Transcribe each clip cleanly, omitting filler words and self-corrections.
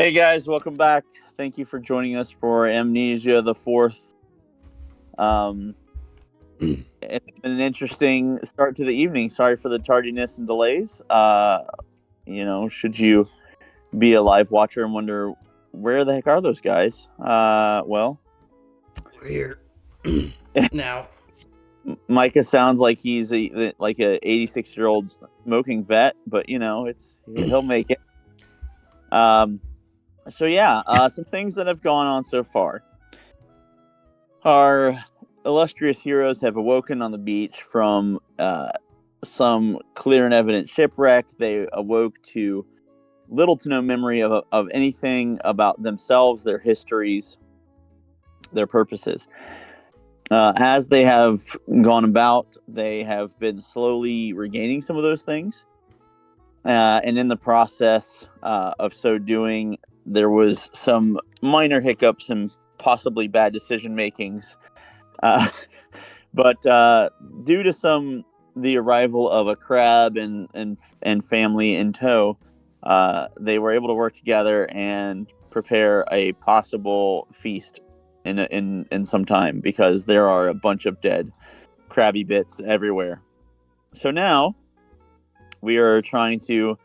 Hey guys, welcome back. Thank you for joining us for Amnesia the Fourth. It's been an interesting start to the evening. Sorry for the tardiness and delays. Should you be a live watcher and wonder where the heck are those guys? Well, we're here now. Micah sounds like he's like a 86-year-old smoking vet, but he'll make it. Some things that have gone on so far. Our illustrious heroes have awoken on the beach from some clear and evident shipwreck. They awoke to little to no memory of anything about themselves, their histories, their purposes. As they have gone about, they have been slowly regaining some of those things. And in the process of so doing, there was some minor hiccups and possibly bad decision makings. But due to the arrival of a crab and family in tow, they were able to work together and prepare a possible feast in some time, because there are a bunch of dead crabby bits everywhere. So now we are trying to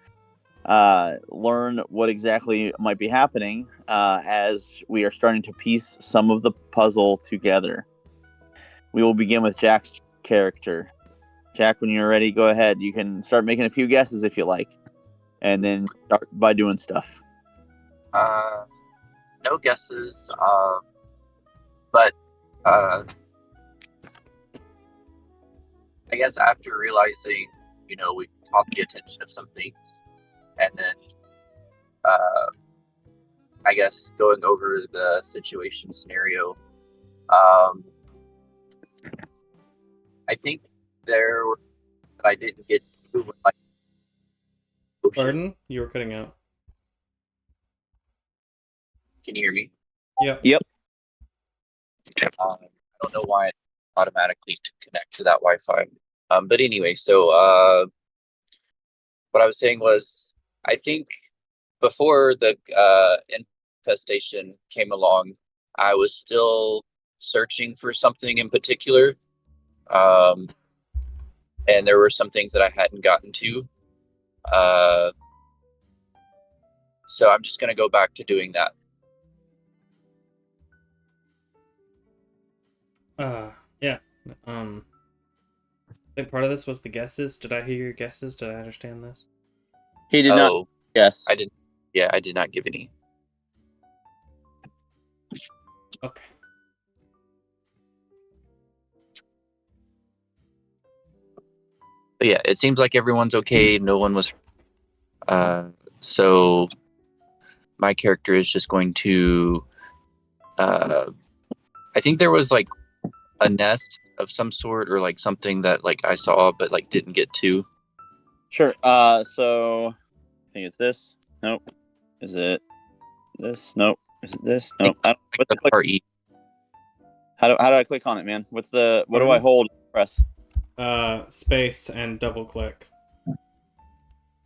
learn what exactly might be happening as we are starting to piece some of the puzzle together. We will begin with Jack's character. Jack, when you're ready, go ahead. You can start making a few guesses if you like, and then start by doing stuff. No guesses, but I guess after realizing, we caught the attention of some things, and then, I guess going over the situation scenario, I think there were that I didn't get to, like, ocean. Pardon? You were cutting out. Can you hear me? Yep. I don't know why it automatically connect to that Wi-Fi. But anyway, so what I was saying was, I think before the infestation came along, I was still searching for something in particular. And there were some things that I hadn't gotten to. So I'm just going to go back to doing that. Yeah. I think part of this was the guesses. Did I hear your guesses? Did I understand this? He did not. Yes. I didn't. Yeah, I did not give any. Okay. But yeah, it seems like everyone's okay. No one was. So my character is just going to. I think there was like a nest of some sort, or like something that like I saw but like didn't get to. Sure. So I think it's this. Nope. Is it this? Nope. Is it this? Nope. What's the part E. How do I click on it, man? What do I hold? Press. Space and double click. All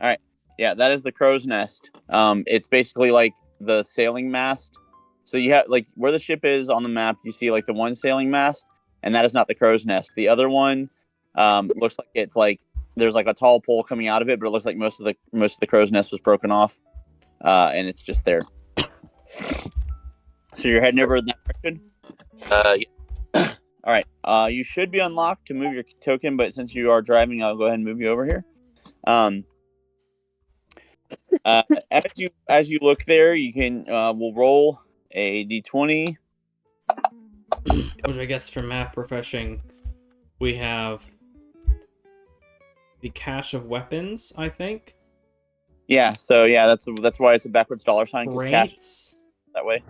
right. Yeah, that is the crow's nest. It's basically like the sailing mast. So you have like where the ship is on the map, you see like the one sailing mast, and that is not the crow's nest. The other one looks like it's like there's like a tall pole coming out of it, but it looks like most of the crow's nest was broken off, and it's just there. So you're heading over that direction? Yeah. All right. You should be unlocked to move your token, but since you are driving, I'll go ahead and move you over here. As you look there, you can we'll roll a d20. Which I guess for map refreshing, we have the cache of weapons, I think. Yeah, so yeah, that's why it's a backwards dollar sign, because cash that way.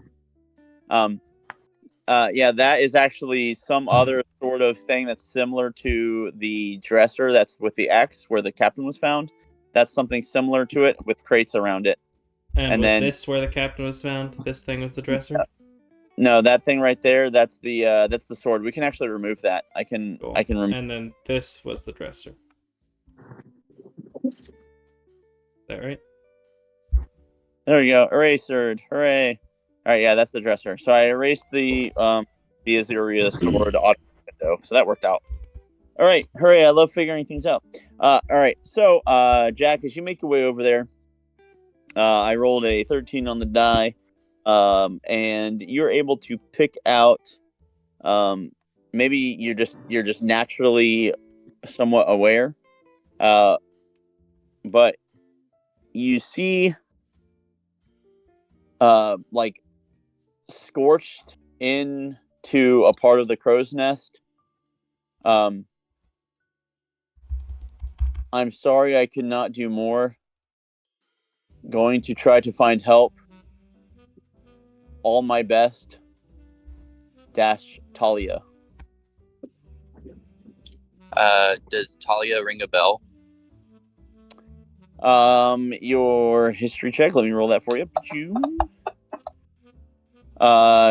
Yeah, that is actually some other sort of thing that's similar to the dresser that's with the X where the captain was found. That's something similar to it with crates around it. And was then, this where the captain was found? This thing was the dresser? No, that thing right there, that's the sword. We can actually remove that. I can remove. And then this was the dresser. Is that right? There we go. Eraser. Hooray. All right, yeah, that's the dresser. So I erased the Azuria sword auto window, so that worked out. All right, hooray! I love figuring things out. All right, so Jack, as you make your way over there, I rolled a 13 on the die, and you're able to pick out. Maybe you're just naturally somewhat aware, but you see, like scorched into a part of the crow's nest. I'm sorry I could not do more. Going to try to find help. All my best. Dash Talia. Does Talia ring a bell? Your history check. Let me roll that for you.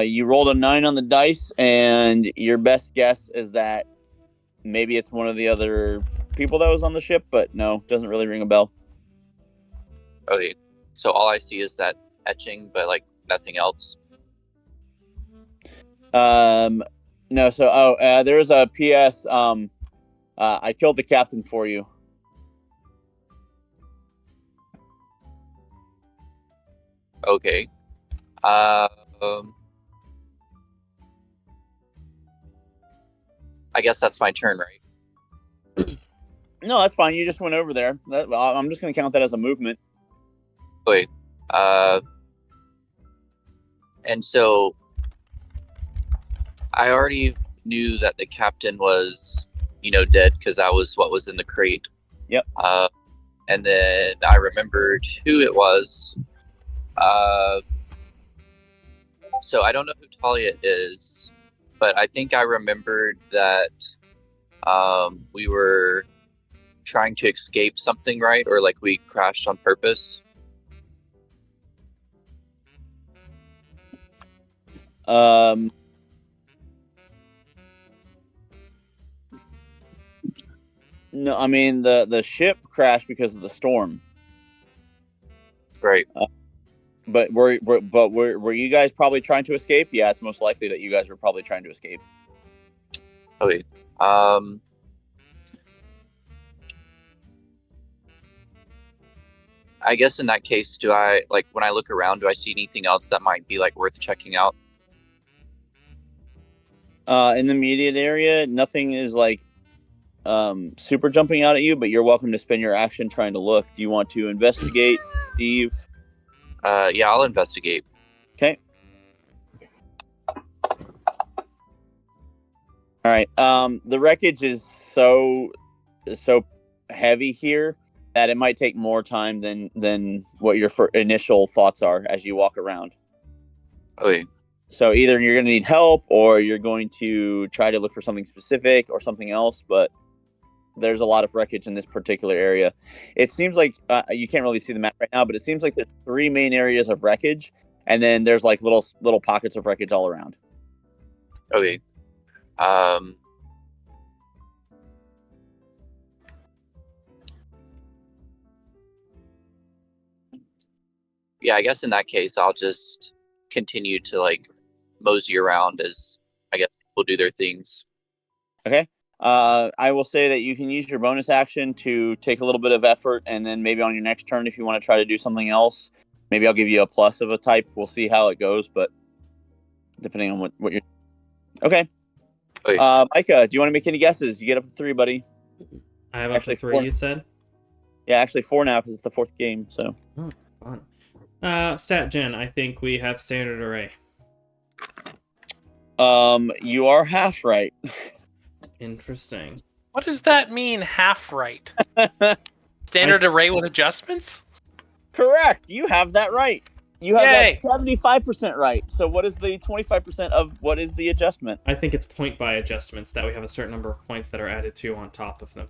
You rolled a 9 on the dice, and your best guess is that maybe it's one of the other people that was on the ship, but no, doesn't really ring a bell. Okay, so all I see is that etching, but like nothing else. No. So, there's a P.S. I killed the captain for you. Okay. I guess that's my turn, right? No, that's fine. You just went over there. I'm just going to count that as a movement. Wait. And so I already knew that the captain was, dead because that was what was in the crate. Yep. And then I remembered who it was. So I don't know who Talia is, but I think I remembered that we were trying to escape something, right? Or like we crashed on purpose. No, I mean the ship crashed because of the storm. Right. But were you guys probably trying to escape? Yeah, it's most likely that you guys were probably trying to escape. Okay. I guess in that case, do I, like, when I look around, do I see anything else that might be like worth checking out? In the immediate area, nothing is like super jumping out at you, but you're welcome to spend your action trying to look. Do you want to investigate, Steve? Yeah, I'll investigate. Okay. All right. The wreckage is so heavy here that it might take more time than what your initial thoughts are as you walk around. Okay. So either you're going to need help, or you're going to try to look for something specific or something else. But there's a lot of wreckage in this particular area. It seems like you can't really see the map right now, but it seems like there's 3 main areas of wreckage, and then there's like little pockets of wreckage all around. Okay. Yeah, I guess in that case, I'll just continue to like mosey around as I guess people do their things. Okay. I will say that you can use your bonus action to take a little bit of effort, and then maybe on your next turn, if you want to try to do something else, maybe I'll give you a plus of a type. We'll see how it goes, but depending on what you're... Okay. Okay. Micah, do you want to make any guesses? You get up to 3, buddy. I have up to 3, 4. You said? Yeah, actually 4 now because it's the 4th game, so... Oh, fun. Stat Gen, I think we have standard array. You are half right. Interesting. What does that mean, half right? Standard array with adjustments? Correct. You have that right. You have Yay. that 75% right. So what is the 25% of what is the adjustment? I think it's point by adjustments, that we have a certain number of points that are added to on top of them.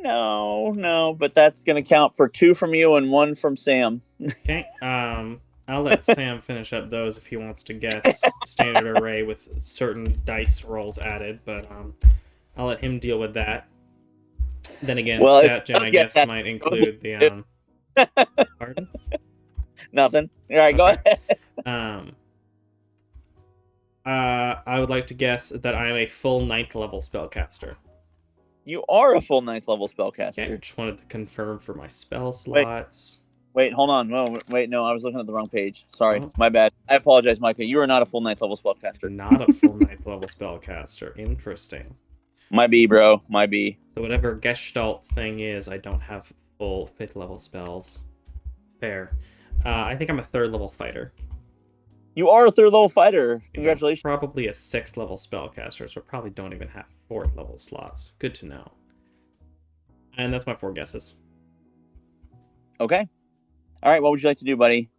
No, but that's going to count for 2 from you and 1 from Sam. Okay, I'll let Sam finish up those if he wants to guess standard array with certain dice rolls added, but I'll let him deal with that. Then again, Stat Gen, I guess, might include the... Pardon? Nothing. All right, go Okay. ahead. I would like to guess that I am a full 9th level spellcaster. You are a full 9th level Okay, spellcaster. just wanted to confirm for my spell slots. Wait, hold on. No, I was looking at the wrong page. Sorry, Oh. my bad. I apologize, Micah. You are not a full 9th level spellcaster. Not a full 9th level spellcaster. Interesting. Might be, bro. Might be. So whatever Gestalt thing is, I don't have full 5th level spells. Fair. I think I'm a 3rd level fighter. You are a 3rd level fighter. I think I'm Congratulations. probably a 6th level spellcaster, so I probably don't even have 4th level slots. Good to know. And that's my 4 guesses. Okay. All right. What would you like to do, buddy?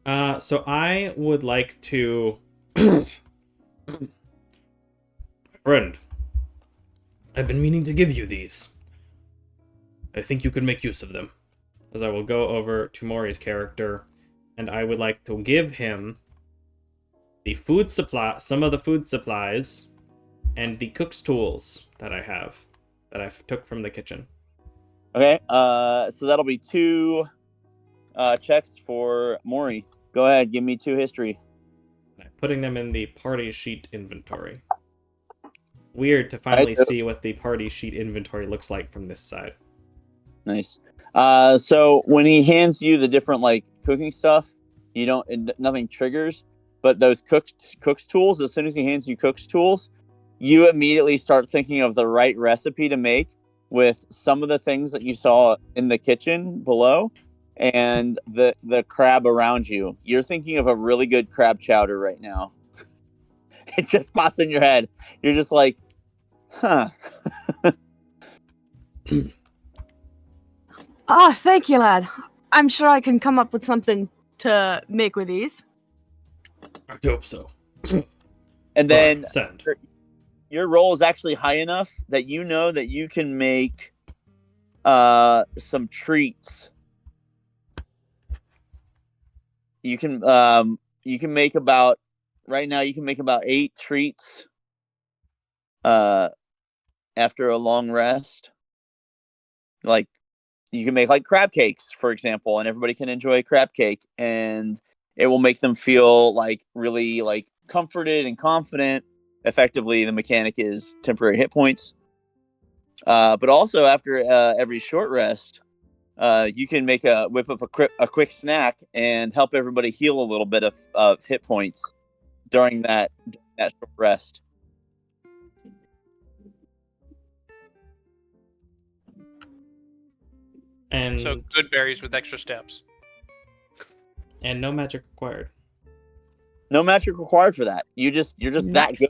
So I would like to... Friend, I've been meaning to give you these. I think you could make use of them. As I will go over to Mori's character, and I would like to give him the food supply, some of the food supplies, and the cook's tools that I have, that I took from the kitchen. Okay. So that'll be 2 checks for Maury. Go ahead. Give me 2 history. And I'm putting them in the party sheet inventory. Weird to finally see what the party sheet inventory looks like from this side. Nice. So when he hands you the different like cooking stuff, you don't nothing triggers, but those cook's tools. As soon as he hands you cook's tools, you immediately start thinking of the right recipe to make with some of the things that you saw in the kitchen below, and the crab around you. You're thinking of a really good crab chowder right now. It just pops in your head. You're just like, huh. Ah, thank you, lad. I'm sure I can come up with something to make with these. I hope so. And then Send. your roll is actually high enough that you know that you can make some treats. You can make about right now you can make about 8 treats after a long rest. Like you can make like crab cakes, for example, and everybody can enjoy a crab cake, and it will make them feel like really like comforted and confident. Effectively, the mechanic is temporary hit points. But also after every short rest, you can whip up a quick snack and help everybody heal a little bit of hit points during that short rest. And So good berries with extra steps. And no magic required. No magic required for that. You're just that Nice. good.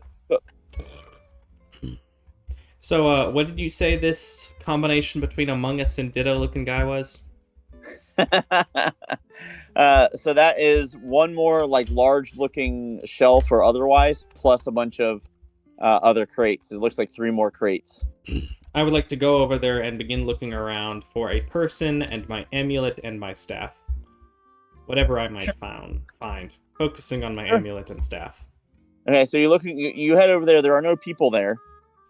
So, what did you say this combination between Among Us and Ditto-looking guy was? So that is one more like large-looking shelf or otherwise, plus a bunch of other crates. It looks like 3 more crates. I would like to go over there and begin looking around for a person and my amulet and my staff. Whatever I might find. Focusing on my amulet and staff. Okay, so you head over there. There are no people there.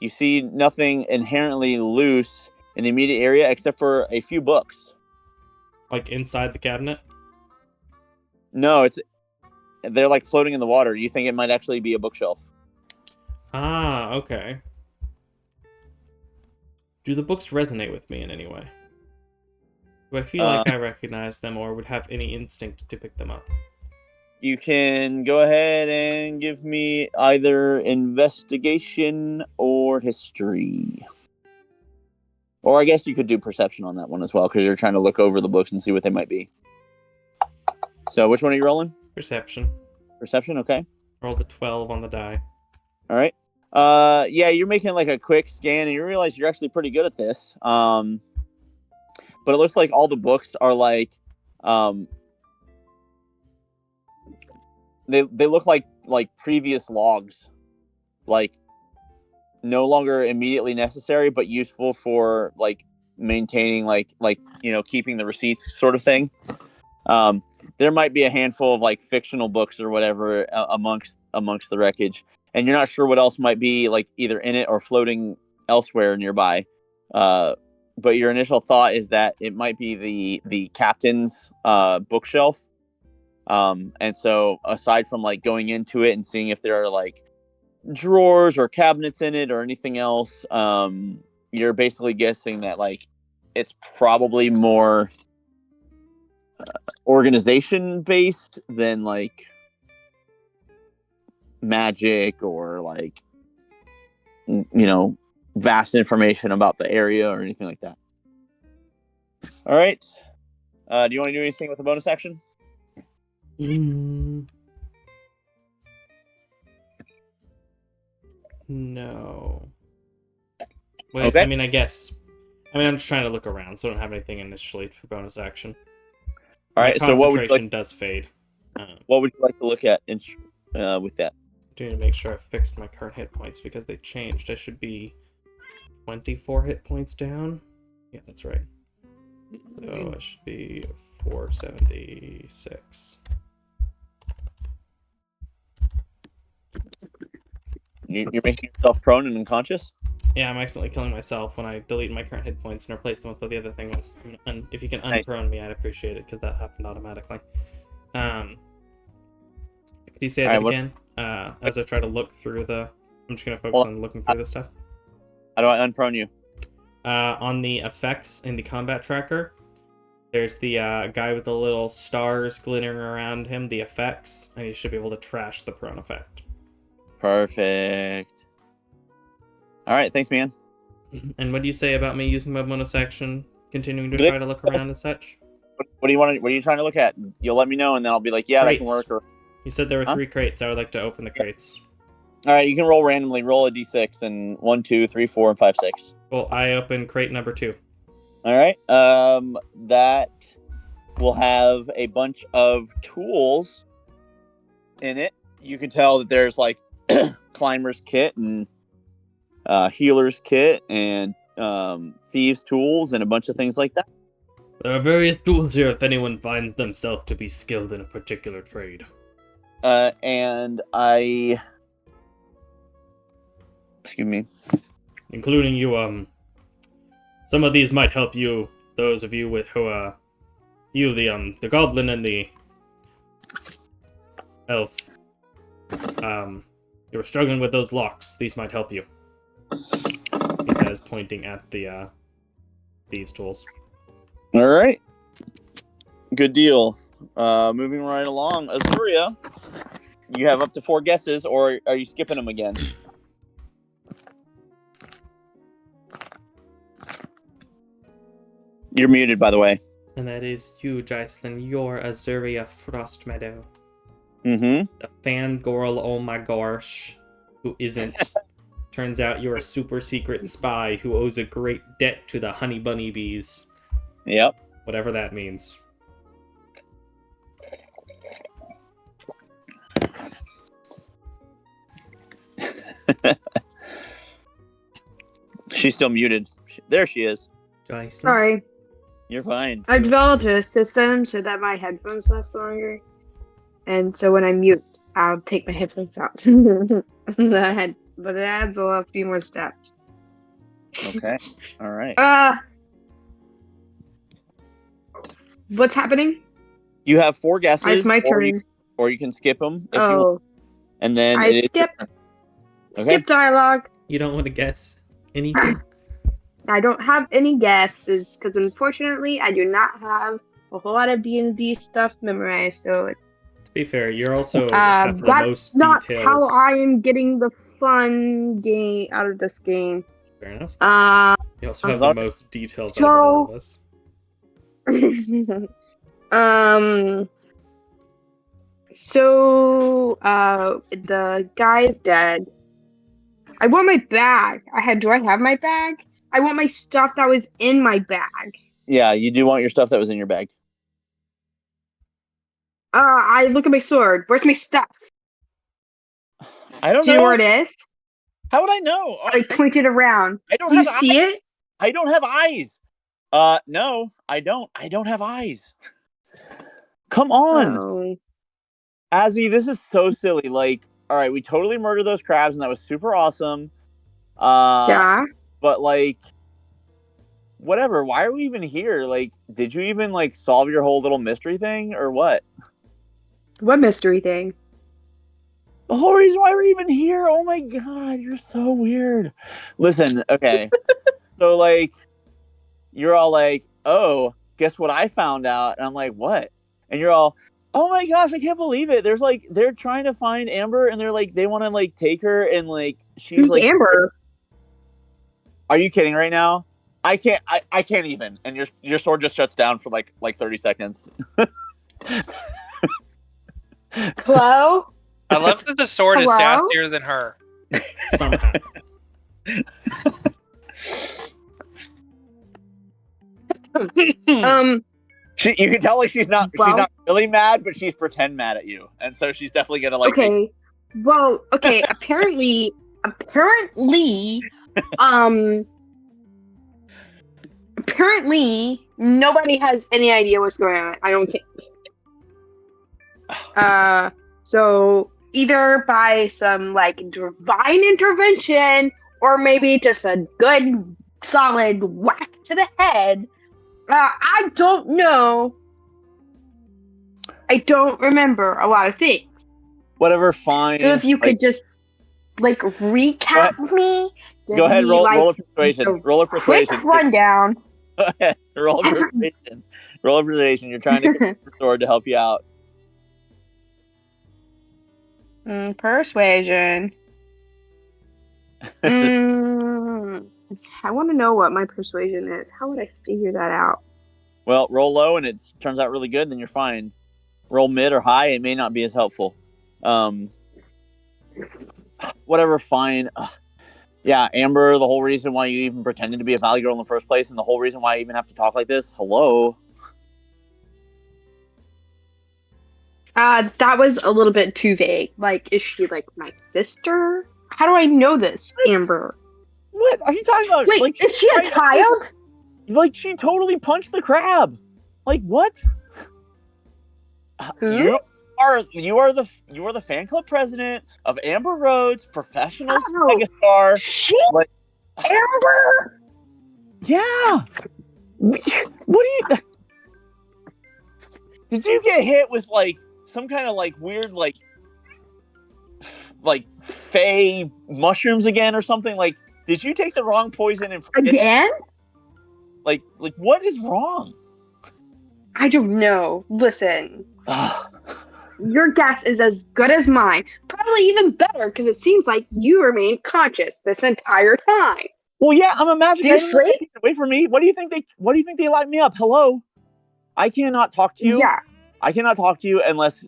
You see nothing inherently loose in the immediate area except for a few books. Like inside the cabinet? No, they're like floating in the water. You think it might actually be a bookshelf. Ah, okay. Do the books resonate with me in any way? Do I feel like I recognize them or would have any instinct to pick them up? You can go ahead and give me either investigation or history. Or I guess you could do perception on that one as well, because you're trying to look over the books and see what they might be. So which one are you rolling? Perception. Perception, okay. Roll the 12 on the die. All right. Yeah, you're making like a quick scan, and you realize you're actually pretty good at this. But it looks like all the books are like, they look like previous logs, like no longer immediately necessary, but useful for like maintaining like keeping the receipts sort of thing. There might be a handful of like fictional books or whatever amongst the wreckage, and you're not sure what else might be like either in it or floating elsewhere nearby. but your initial thought is that it might be the captain's bookshelf. And so aside from like going into it and seeing if there are like drawers or cabinets in it or anything else, you're basically guessing that like it's probably more organization based than like magic or like vast information about the area or anything like that. All right. Do you want to do anything with the bonus action? No. Wait, Okay. I mean, I'm just trying to look around, so I don't have anything initially for bonus action. All right. So what would you concentration like? does fade. What would you like to look at with that? I do need to make sure I fixed my current hit points because they changed. I should be 24 hit points down. Yeah, that's right. So I should be 476. You're making yourself prone and unconscious? Yeah, I'm accidentally killing myself when I delete my current hit points and replace them with what the other thing was. And if you can Nice. unprone me, I'd appreciate it, because that happened automatically. Could you say that again? As I try to look through the... I'm just going to focus on looking through this stuff. How do I unprone you? On the effects in the combat tracker, there's the guy with the little stars glittering around him, the effects, and you should be able to trash the prone effect. Perfect. All right, thanks, man. And what do you say about me using my bonus action, continuing to try to look around and such? What do you want? What are you trying to look at? You'll let me know, and then I'll be like, yeah, that can work. Or... You said there were 3 crates. I would like to open the crates. All right, you can roll randomly. Roll a d6 and 1, 2, 3, 4, and 5, 6. Well, I open crate number 2. All right. That will have a bunch of tools in it. You can tell that there's like climber's kit and healer's kit and thieves' tools and a bunch of things like that. There are various tools here if anyone finds themselves to be skilled in a particular trade. And I... Excuse me. Including you, some of these might help you, those of you with who, you, the goblin and the elf. You were struggling with those locks. These might help you. He says, pointing at the, thieves' tools. All right. Good deal. Moving right along. Azuria, you have up to 4 guesses, or are you skipping them again? You're muted, by the way. And that is you, Jocelyn. You're Azuria Frostmeadow. Mm-hmm. The fangirl, oh my gosh, who isn't. Turns out you're a super secret spy who owes a great debt to the honey bunny bees. Yep. Whatever that means. She's still muted. There she is. Jocelyn? Sorry. You're fine. I developed a system so that my headphones last longer. And so when I mute, I'll take my headphones out. But it adds a few more steps. Okay. All right. What's happening? You have 4 guesses. It's my turn. Or you can skip them if you want. Oh, And then I skip. Okay. Skip dialogue. You don't want to guess anything? I don't have any guesses because unfortunately I do not have a whole lot of D&D stuff memorized. So To be fair, you're also have the that's most not details. how I am getting the fun game out of this game. Fair enough. You also I'm have sorry. the most details out of all of us. So the guy's dead. I want my bag. Do I have my bag? I want my stuff that was in my bag. Yeah, you do want your stuff that was in your bag. I look at my sword. Where's my stuff? I don't Do you know where it is? How would I know? I point it around. I don't Do you have see eyes. it? I don't have eyes. No, I don't. I don't have eyes. Come on. Oh. Azzy, this is so silly. Like, all right, we totally murdered those crabs, and that was super awesome. Yeah. But like, whatever. Why are we even here? Like, did you even like solve your whole little mystery thing or what? What mystery thing? The whole reason why we're even here. Oh my god, you're so weird. Listen, okay. So like you're all like, "Oh, guess what I found out?" And I'm like, "What?" And you're all, "Oh my gosh, I can't believe it. There's like they're trying to find Amber and they're like they want to like take her and like she's Who's like Amber? Are you kidding right now? I can't even. And your sword just shuts down for like 30 seconds. Hello? I love that the sword is Hello? sassier than her. Somehow. You can tell like she's not Well- really mad, but she's pretend mad at you. And so she's definitely gonna like Okay. Well, okay, apparently, nobody has any idea what's going on. I don't think. So either by some like divine intervention or maybe just a good solid whack to the head. I don't know. I don't remember a lot of things. whatever, fine. So if you could just like recap me, go ahead, roll a persuasion. a Roll a quick persuasion. rundown. Go ahead, roll a persuasion. Roll a persuasion. You're trying to get the sword to help you out. Persuasion. I want to know what my persuasion is. How would I figure that out? Well, roll low and it turns out really good, then you're fine. Roll mid or high, it may not be as helpful. Whatever, fine. Yeah, Amber, the whole reason why you even pretended to be a Valley Girl in the first place, and the whole reason why I even have to talk like this. Hello. That was a little bit too vague. Like, is she like my sister? How do I know this, What? Amber? What are you talking about? Wait, like, is she a child? Like, she totally punched the crab. Like, what? Who? You are the fan club president of Amber Rhodes, professional Oh, megastar. she Like, Amber? yeah. What do you? Did you get hit with like some kind of like weird like fey mushrooms again or something? Like, did you take the wrong poison and Again? Like what is wrong? I don't know. Listen, your guess is as good as mine. Probably even better because it seems like you remained conscious this entire time. Well, yeah, I'm a magic Do you item. sleep? Take it away from me. What do you think they locked me up? Hello, I cannot talk to you. Yeah. I cannot talk to you unless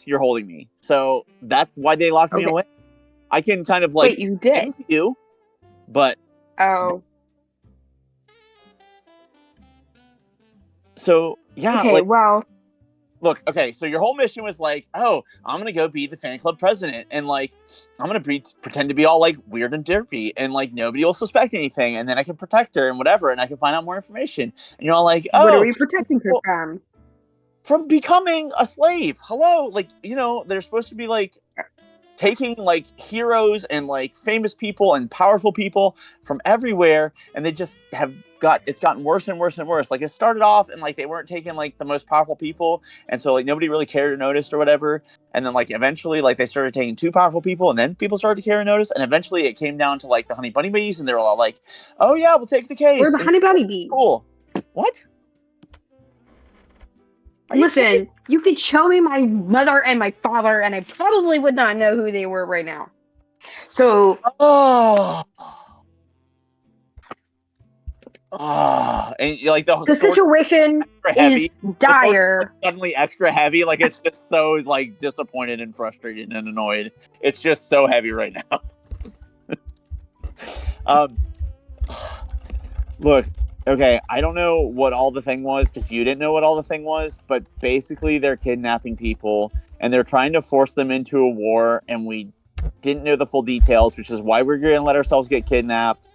you're holding me. So that's why they locked me Okay. away. I can kind of like Wait, you did? sing to you, but Oh. so yeah. Okay. Like, Well. look, okay. So your whole mission was like, oh, I'm gonna go be the fan club president, and like, I'm gonna pretend to be all like weird and derpy, and like nobody will suspect anything, and then I can protect her and whatever, and I can find out more information. And you're all like, oh, What are we protecting her well, from? from becoming a slave. Hello, like, they're supposed to be like taking like heroes and like famous people and powerful people from everywhere, and they just it's gotten worse and worse and worse. Like, it started off and like they weren't taking like the most powerful people, and so like nobody really cared or noticed or whatever, and then like eventually like they started taking too powerful people, and then people started to care and notice, and eventually it came down to like the honey bunny bees, and they were all like, oh yeah, we'll take the case. We're the honey bunny bees. Cool. What? Listen, you could show me my mother and my father, and I probably would not know who they were right now. So, and like the the situation is dire. Suddenly extra heavy, like it's just so like disappointed and frustrated and annoyed. It's just so heavy right now. Look, okay, I don't know what all the thing was because you didn't know what all the thing was, but basically they're kidnapping people and they're trying to force them into a war, and we didn't know the full details, which is why we're going to let ourselves get kidnapped.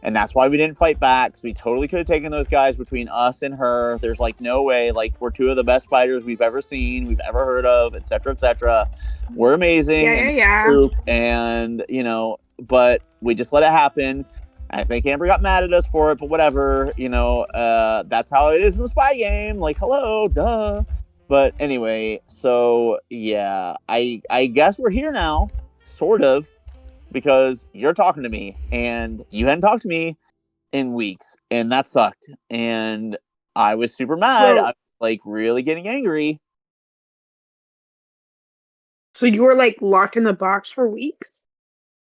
And that's why we didn't fight back, because we totally could have taken those guys between us and her. There's like no way. Like, we're two of the best fighters we've ever seen, we've ever heard of, etc., etc. We're amazing. Yeah. And but we just let it happen. I think Amber got mad at us for it, but whatever. That's how it is in the spy game. Like, hello, duh. But anyway, so yeah, I guess we're here now, sort of, because you're talking to me, and you hadn't talked to me in weeks, and that sucked. And I was super mad. Bro. I was like really getting angry. So you were like locked in the box for weeks?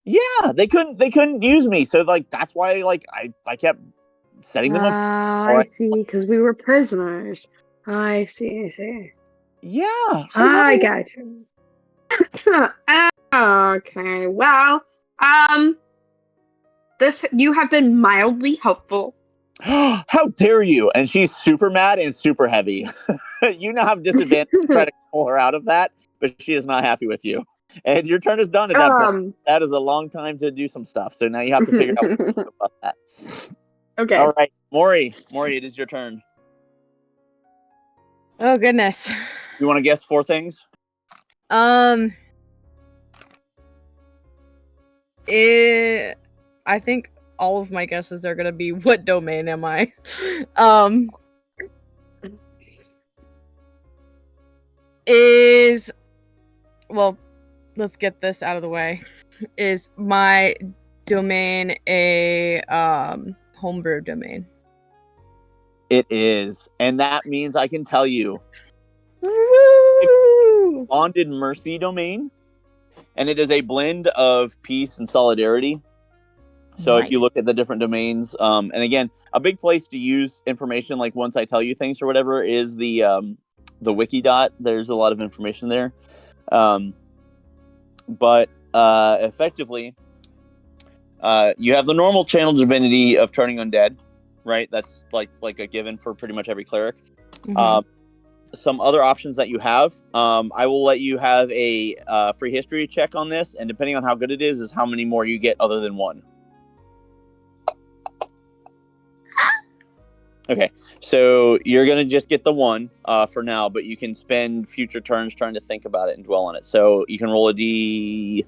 Yeah, they couldn't use me, so like that's why like I kept setting them up. I see, because we were prisoners. I see. Yeah, I got you. Okay, well, this you have been mildly helpful. How dare you? And she's super mad and super heavy. You now have disadvantage to try to pull her out of that, but she is not happy with you. And your turn is done at that point. That is a long time to do some stuff. So now you have to figure out what to do about that. Okay. All right, Maury, it is your turn. Oh goodness. You want to guess 4 things? I think all of my guesses are gonna be what domain am I? Let's get this out of the way. Is my domain a homebrew domain? It is, and that means I can tell you. Woo! Bonded Mercy domain, and it is a blend of peace and solidarity. So if you look at the different domains, and again, a big place to use information, like once I tell you things or whatever, is the Wikidot. There's a lot of information there, but effectively, you have the normal channel divinity of turning undead, right? That's like a given for pretty much every cleric. Mm-hmm. Some other options that you have, I will let you have a free history check on this, and depending on how good it is how many more you get other than 1. Okay, so you're going to just get the 1 for now, but you can spend future turns trying to think about it and dwell on it. So you can roll a D4.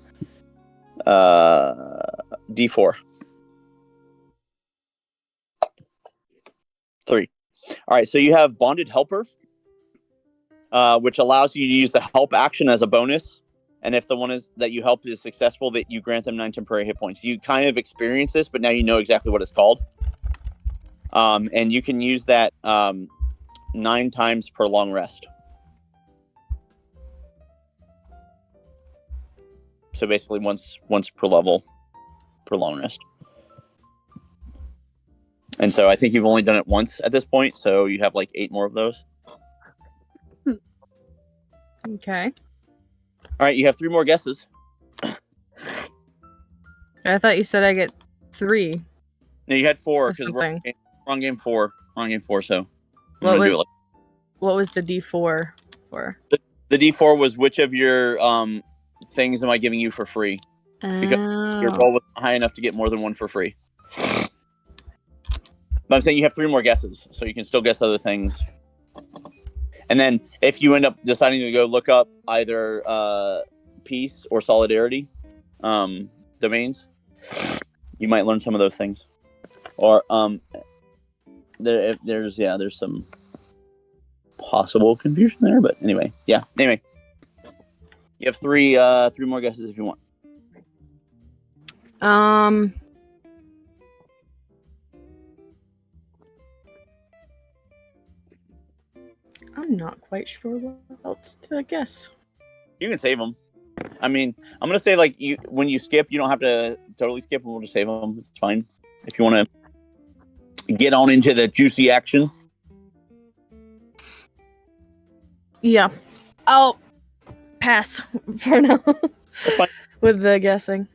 Three. All right, so you have Bonded Helper, which allows you to use the help action as a bonus. And if the one is that you help is successful, that you grant them 9 temporary hit points. You kind of experience this, but now you know exactly what it's called. And you can use that 9 times per long rest. So basically once per level per long rest. And so I think you've only done it once at this point, so you have like 8 more of those. Okay. All right, you have 3 more guesses. I thought you said I get 3. No, you had 4 Or because something. wrong game 4. So What was the D4 for? the D4 was which of your things am I giving you for free? Because your goal was high enough to get more than 1 for free. But I'm saying you have 3 more guesses, so you can still guess other things. And then if you end up deciding to go look up either peace or solidarity domains, you might learn some of those things. Or there's some possible confusion there, but anyway. You have 3 more guesses if you want. I'm not quite sure what else to guess. You can save them. I mean, I'm gonna say like when you skip, you don't have to totally skip, and we'll just save them. It's fine if you want to get on into the juicy action. Yeah, I'll pass for now with the guessing.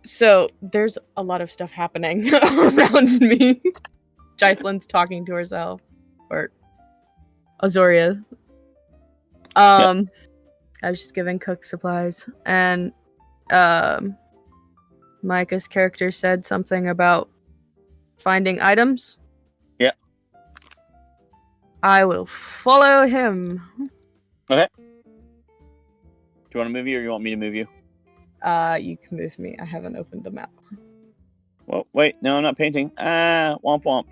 So there's a lot of stuff happening around me. Jocelyn's talking to herself, or Azoria. I was just giving Cook supplies, and Micah's character said something about finding items. Yeah. I will follow him. Okay. you want to move you, or you want me to move you? You can move me. I haven't opened the map. Well, wait. No, I'm not painting. Womp womp.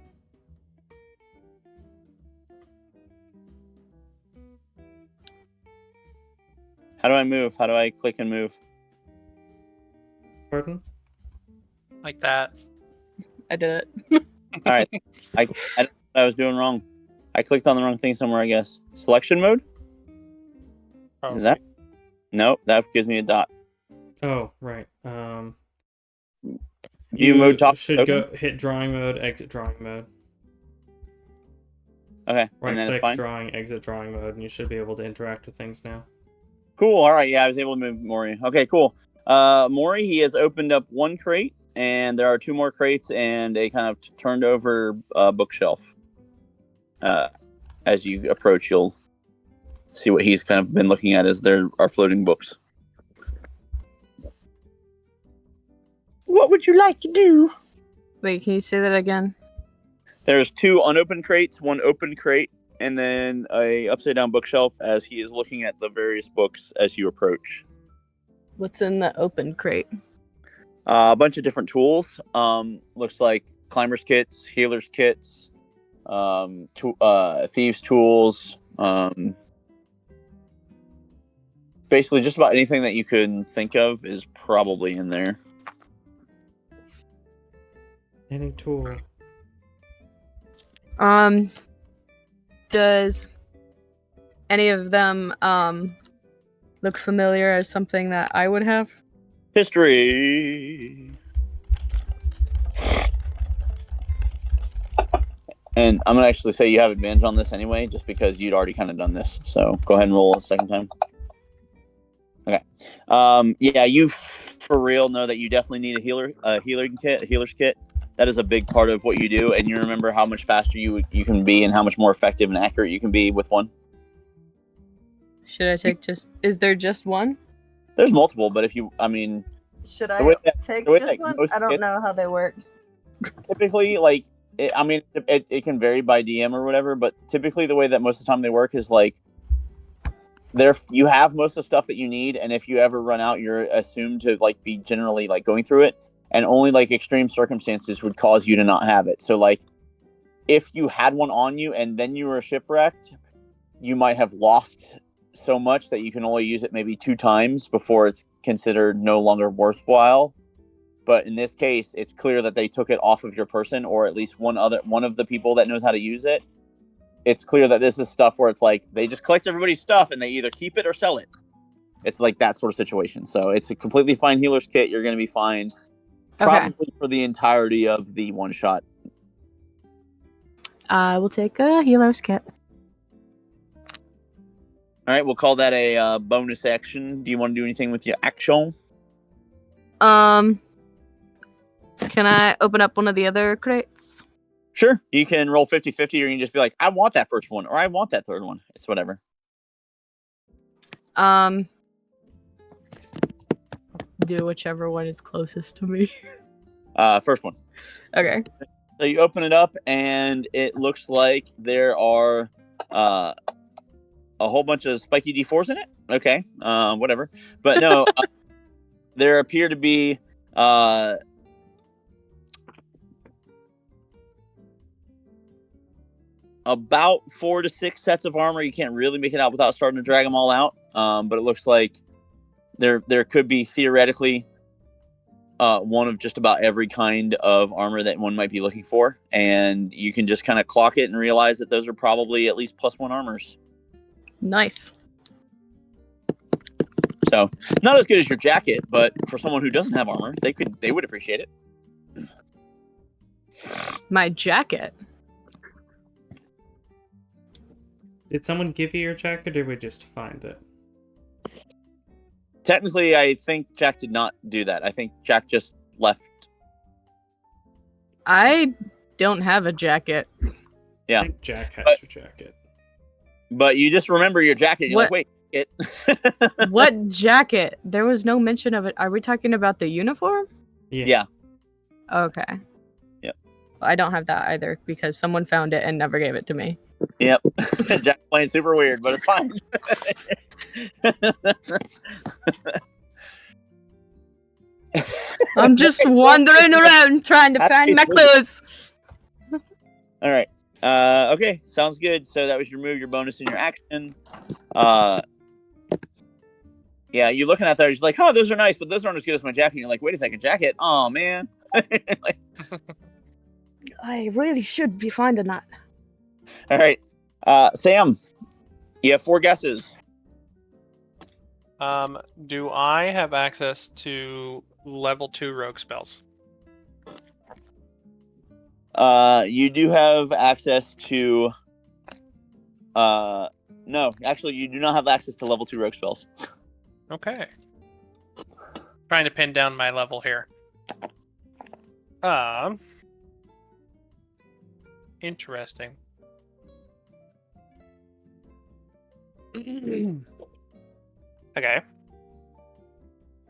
How do I move? How do I click and move? Pardon? Like that. I did it. All right. I don't know what I was doing wrong. I clicked on the wrong thing somewhere, I guess. Selection mode? Probably. Is that? Nope, that gives me a dot. Oh, right. View mode top. should open? go hit drawing mode, exit drawing mode. Okay, Right and then it's click fine. drawing, exit drawing mode, and you should be able to interact with things now. Cool. All right. Yeah, I was able to move Maury. Okay, cool. Maury, he has opened up one crate, and there are two more crates and a kind of turned over bookshelf. As you approach, you'll see what he's kind of been looking at as there are floating books. What would you like to do? Wait, can you say that again? There's two unopened crates, one open crate, and then a upside down bookshelf as he is looking at the various books as you approach. What's in the open crate? A bunch of different tools. Looks like climbers kits, healers kits, thieves tools. Basically, just about anything that you could think of is probably in there. Any tool. Does any of them look familiar as something that I would have? History. And I'm gonna actually say you have advantage on this anyway, just because you'd already kind of done this. So go ahead and roll a second time. Okay. Yeah, you for real know that you definitely need a healer's kit. That is a big part of what you do, and you remember how much faster you can be and how much more effective and accurate you can be with one. Should I take just? Is there just one? There's multiple, but if you, I mean, Should The way I that- take the way just that one? most I don't kits- know how they work. typically, like, it can vary by DM or whatever, but typically the way that most of the time they work is like, you have most of the stuff that you need, and if you ever run out, you're assumed to like be generally like going through it, and only like extreme circumstances would cause you to not have it. So like, if you had one on you and then you were shipwrecked, you might have lost so much that you can only use it maybe 2 times before it's considered no longer worthwhile. But in this case, it's clear that they took it off of your person, or at least one of the people that knows how to use it. It's clear that this is stuff where it's like they just collect everybody's stuff and they either keep it or sell it. It's like that sort of situation. So it's a completely fine healer's kit. You're going to be fine, probably for the entirety of the one shot. I will take a healer's kit. All right, we'll call that a bonus action. Do you want to do anything with your action? Can I open up one of the other crates? Sure. You can roll 50-50, or you can just be like, I want that first one, or I want that third one. It's whatever. Do whichever one is closest to me. First one. Okay. So you open it up, and it looks like there are a whole bunch of spiky D4s in it. Okay, whatever. But no, there appear to be about 4 to 6 sets of armor. You can't really make it out without starting to drag them all out. But it looks like there could be theoretically one of just about every kind of armor that one might be looking for, and you can just kind of clock it and realize that those are probably at least +1 armors. Nice. So not as good as your jacket, but for someone who doesn't have armor, they would appreciate it. My jacket. Did someone give you your jacket, or did we just find it? Technically, I think Jack did not do that. I think Jack just left. I don't have a jacket. Yeah. I think Jack has But- your jacket. But you just remember your jacket. And you're like, wait, it. What jacket? There was no mention of it. Are we talking about the uniform? Yeah. Okay. Yep. I don't have that either because someone found it and never gave it to me. Yep. Jack's playing super weird, but it's fine. I'm just wandering around trying to find my clues. All right. Okay, sounds good. So that was your move, your bonus, and your action. Yeah, you're looking at that. You're like, oh, those are nice, but those aren't as good as my jacket. And you're like, wait a second, jacket? Oh man. Like, I really should be finding that. all right, Sam, you have 4 guesses. Do I have access to level 2 rogue spells? You do have access to. No, actually, you do not have access to level 2 rogue spells. Okay. Trying to pin down my level here. Interesting. Okay. I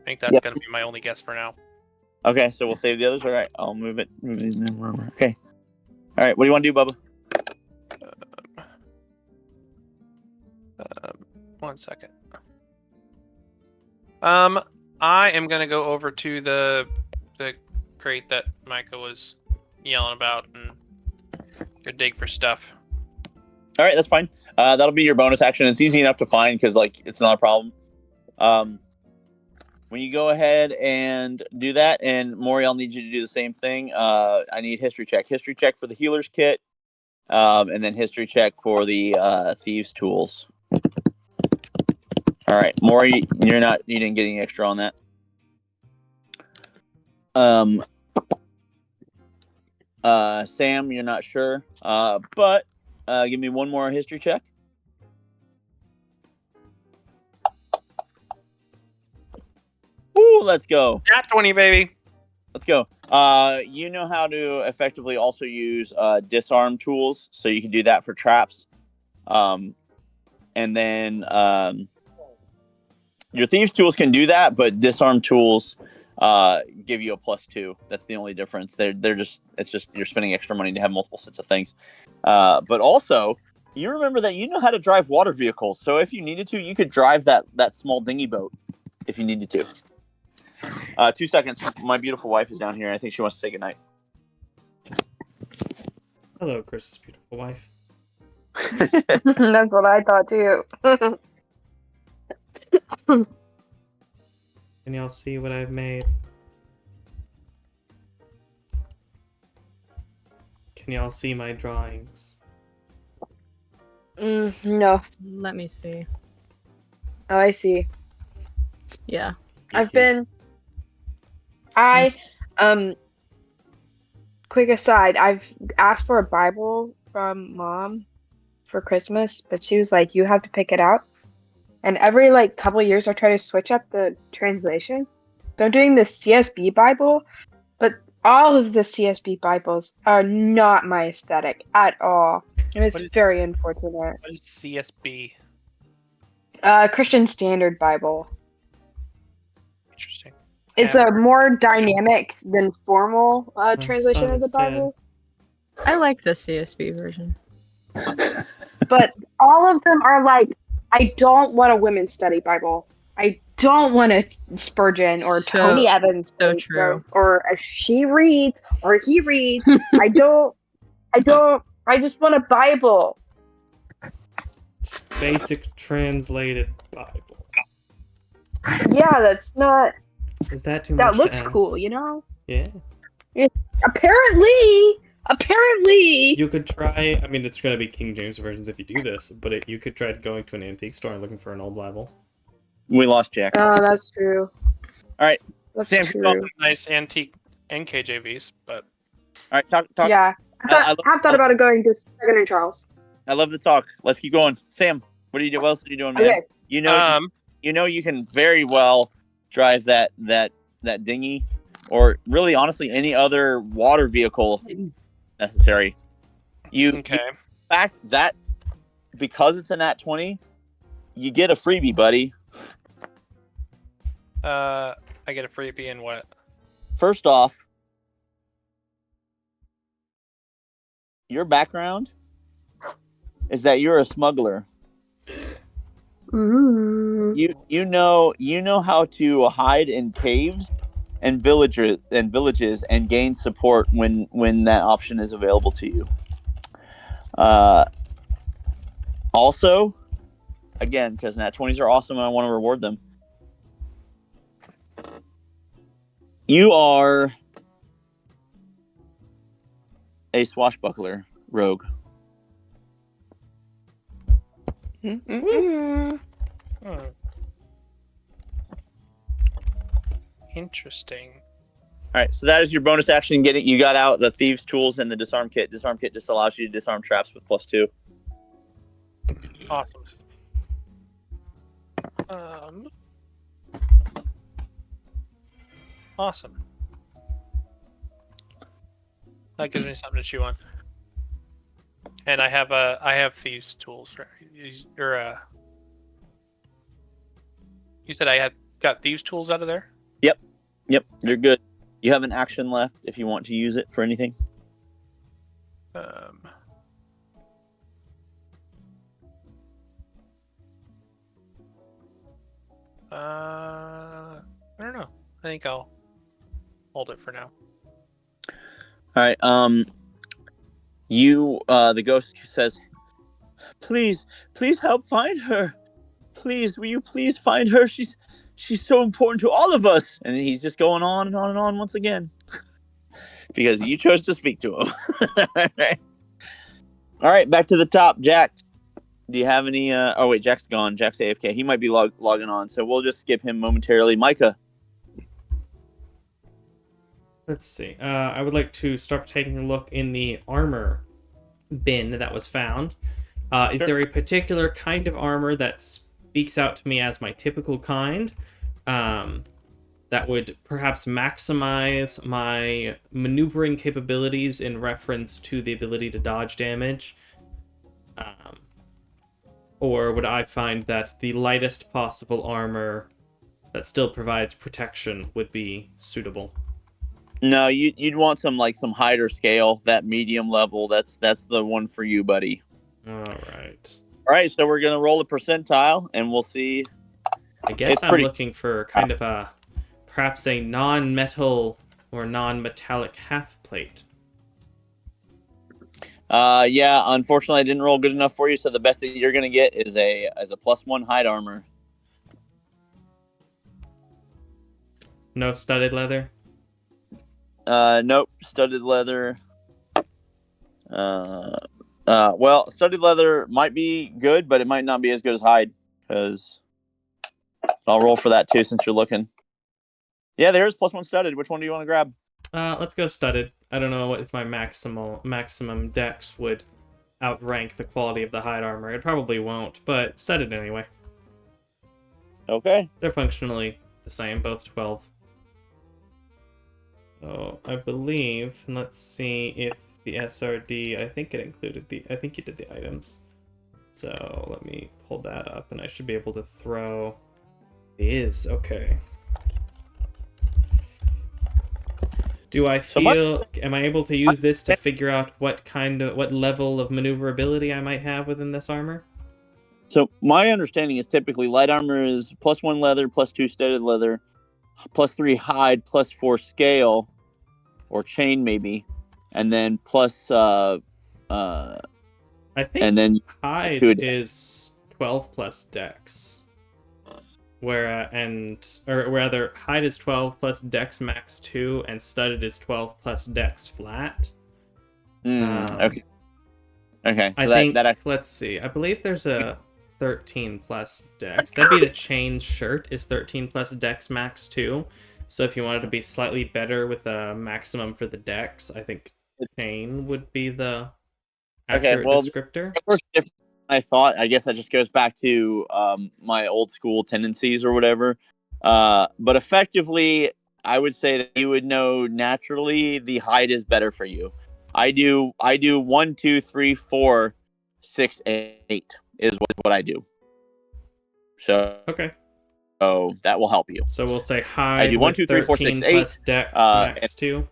think that's Yep. going to be my only guess for now. Okay, so we'll save the others. All right, I'll move it. Move these in wherever. Okay. All right, what do you want to do, Bubba? 1 second. I am going to go over to the crate that Micah was yelling about and go dig for stuff. All right, that's fine. That'll be your bonus action. It's easy enough to find because like it's not a problem. When you go ahead and do that, and Maury, I'll need you to do the same thing. I need history check. History check for the healer's kit, and then history check for the thieves' tools. All right, Maury, you didn't get any extra on that. Sam, you're not sure, but give me one more history check. Woo, let's go. Nat 20, baby. Let's go. You know how to effectively also use disarm tools, so you can do that for traps. And then your thieves tools can do that, but disarm tools give you a +2. That's the only difference. It's just you're spending extra money to have multiple sets of things. But also, you remember that you know how to drive water vehicles, so if you needed to, you could drive that small dinghy boat if you needed to. 2 seconds. My beautiful wife is down here. I think she wants to say goodnight. Hello, Chris's beautiful wife. That's what I thought too. Can y'all see what I've made? Can y'all see my drawings? No. Let me see. Oh, I see. Yeah. Quick aside, I've asked for a Bible from Mom for Christmas, but she was like, you have to pick it out. And every couple of years I try to switch up the translation. So I'm doing the CSB Bible, but all of the CSB Bibles are not my aesthetic at all. And it's very unfortunate. What is CSB? Christian Standard Bible. Interesting. It's a more dynamic than formal translation of the Bible. I like the CSB version. But all of them are like, I don't want a women's study Bible. I don't want a Spurgeon or Tony Evans. So true. Or a she reads or he reads. I just want a Bible. Basic translated Bible. Yeah, that's not. Is that too much? That looks to ask? cool, you know? Yeah. Apparently. You could try. I mean, it's going to be King James versions if you do this, but you could try going to an antique store and looking for an old Bible. We lost Jack. Oh, that's true. All right. That's Sam, true. Nice antique NKJVs, but All right, talk. Yeah. I thought about it going to Second and Charles. I love the talk. Let's keep going. Sam, what else are you doing, man? Okay. You know you can very well drive that dinghy, or really, honestly, any other water vehicle necessary. In fact, that because it's a nat 20, you get a freebie, buddy. I get a freebie in what? First off, your background is that you're a smuggler. Ooh. you know how to hide in caves and villages and gain support when that option is available to you. Also, again, because nat 20s are awesome and I want to reward them. You are a swashbuckler rogue. Hmm. Interesting. All right, so that is your bonus action. You got out the thieves' tools and the disarm kit. Disarm kit just allows you to disarm traps with +2. Awesome. Um. Awesome. That gives me something to chew on. And I have thieves' tools, right? You said I had got thieves' tools out of there? Yep, you're good. You have an action left if you want to use it for anything. I don't know. I think I'll hold it for now. All right. The ghost says, "Please, please help find her. Please, will you please find her? She's so important to all of us." And he's just going on and on and on once again because you chose to speak to him. All right, back to the top, Jack. Do you have any? Oh wait, Jack's gone. Jack's AFK. He might be logging on, so we'll just skip him momentarily. Micah. Let's see. I would like to start taking a look in the armor bin that was found. Is there a particular kind of armor that speaks out to me as my typical kind that would perhaps maximize my maneuvering capabilities in reference to the ability to dodge damage? Or would I find that the lightest possible armor that still provides protection would be suitable? No, you'd want some hider scale, that medium level. That's the one for you, buddy. All right. All right, so we're gonna roll a percentile, and we'll see. I guess I'm looking for kind of perhaps a non-metal or non-metallic half plate. Yeah, unfortunately, I didn't roll good enough for you. So the best that you're gonna get is a +1 hide armor. No studded leather. Nope, studded leather. Well, studded leather might be good, but it might not be as good as hide. Because I'll roll for that too, since you're looking. Yeah, there is +1 studded. Which one do you want to grab? Let's go studded. I don't know if my maximum dex would outrank the quality of the hide armor. It probably won't, but studded anyway. Okay. They're functionally the same, both 12. So I believe, and let's see if the SRD, I think you did the items. So let me pull that up, and I should be able to throw. Okay. Do I feel? Am I able to use this to figure out what level of maneuverability I might have within this armor? So my understanding is typically light armor is +1 leather, +2 studded leather, +3 hide, +4 scale, or chain maybe, and then plus. I think and then hide is 12 plus dex. Rather, hide is 12 plus dex max 2, and studded is 12 plus dex flat. Okay. So let's see. I believe there's a 13 plus dex. That'd be the chain shirt is 13 plus dex max 2. So if you wanted to be slightly better with a maximum for the dex, I think chain would be the accurate descriptor. I thought. I guess that just goes back to my old school tendencies or whatever. But effectively, I would say that you would know naturally the hide is better for you. I do 1, 2, 3, 4, 6, 8 is what I do. So okay. So that will help you. So we'll say hide. I do 1, 2, 3, 4, 6, 8 plus dex max 2.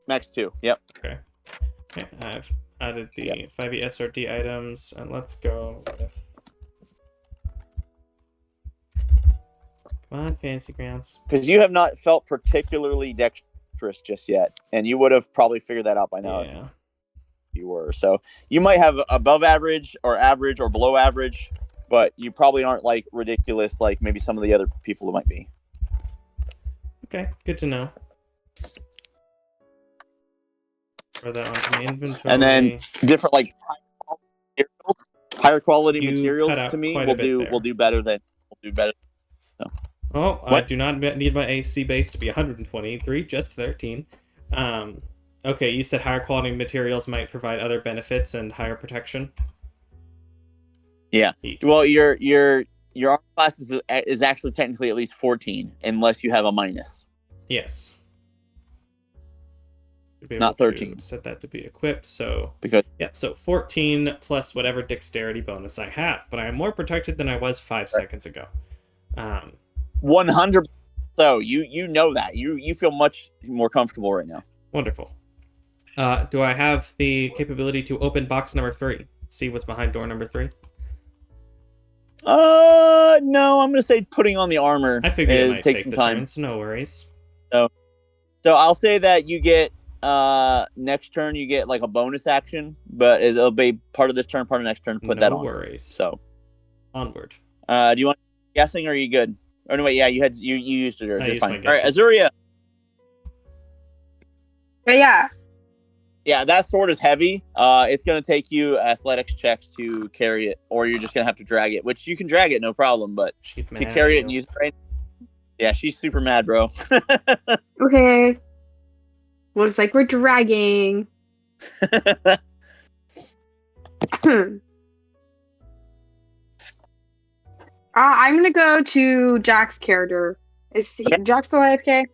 Max 2. Yep. Okay. I've added the 5e SRD items, and let's go with Come on, Fantasy Grounds. Because you have not felt particularly dexterous just yet, and you would have probably figured that out by now if Yeah. you were. So you might have above average or below average, but you probably aren't like ridiculous like maybe some of the other people might be. Okay, good to know. Throw that onto my inventory. And then different like higher quality You materials cut out to me quite a will bit do there. will do better than will do better. Oh, I What? do not need my AC base to be 123, just 13. Okay, you said higher quality materials might provide other benefits and higher protection. Neat. Well, your armor class is actually technically at least 14 unless you have a minus. Yes. Should be Not able 13. to set that to be equipped, so... Because Yep, so 14 plus whatever dexterity bonus I have, but I am more protected than I was 5 seconds ago. 100. So you know that you feel much more comfortable right now. Wonderful. Do I have the capability to open box number 3? See what's behind door number 3? No, I'm gonna say putting on the armor. I figured it might takes take some the time. turn, so no worries. So I'll say that you get next turn you get like a bonus action, but it'll be part of this turn, part of next turn. Put that on. No worries. So onward. do you want guessing or are you good? Oh no, wait, yeah, you used yours. I It's used fine. my All right, guesses. Azuria. But yeah. Yeah, that sword is heavy. It's gonna take you athletics checks to carry it, or you're just gonna have to drag it. Which you can drag it, no problem. But She's to mad carry at it and you. use it right. Yeah, she's super mad, bro. Okay. Looks like we're dragging. I'm gonna go to Jack's character. Is Jack still AFK?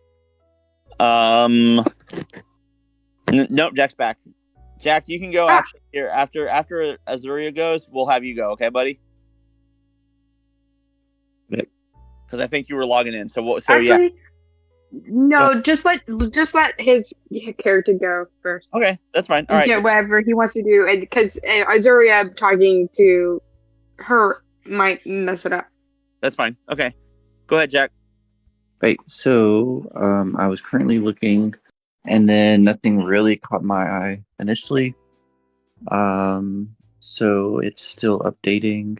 Nope, Jack's back. Jack, you can go actually here after Azuria goes. We'll have you go, okay, buddy? Yep. Because I think you were logging in. So Actually, yeah. no. Just let his character go first. Okay, that's fine. All right. Get whatever he wants to do, and because Azuria talking to her might mess it up. That's fine. Okay, go ahead, Jack. Right. So I was currently looking, and then nothing really caught my eye initially. So it's still updating.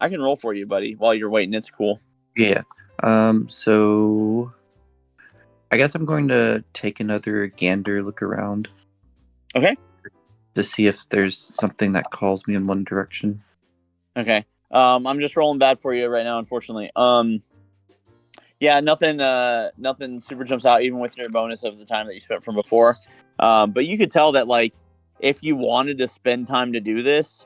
I can roll for you, buddy, while you're waiting. It's cool. Yeah. So I guess I'm going to take another gander look around. Okay. To see if there's something that calls me in one direction. Okay. I'm just rolling bad for you right now, unfortunately. Yeah, nothing super jumps out, even with your bonus of the time that you spent from before. But you could tell that, like, if you wanted to spend time to do this,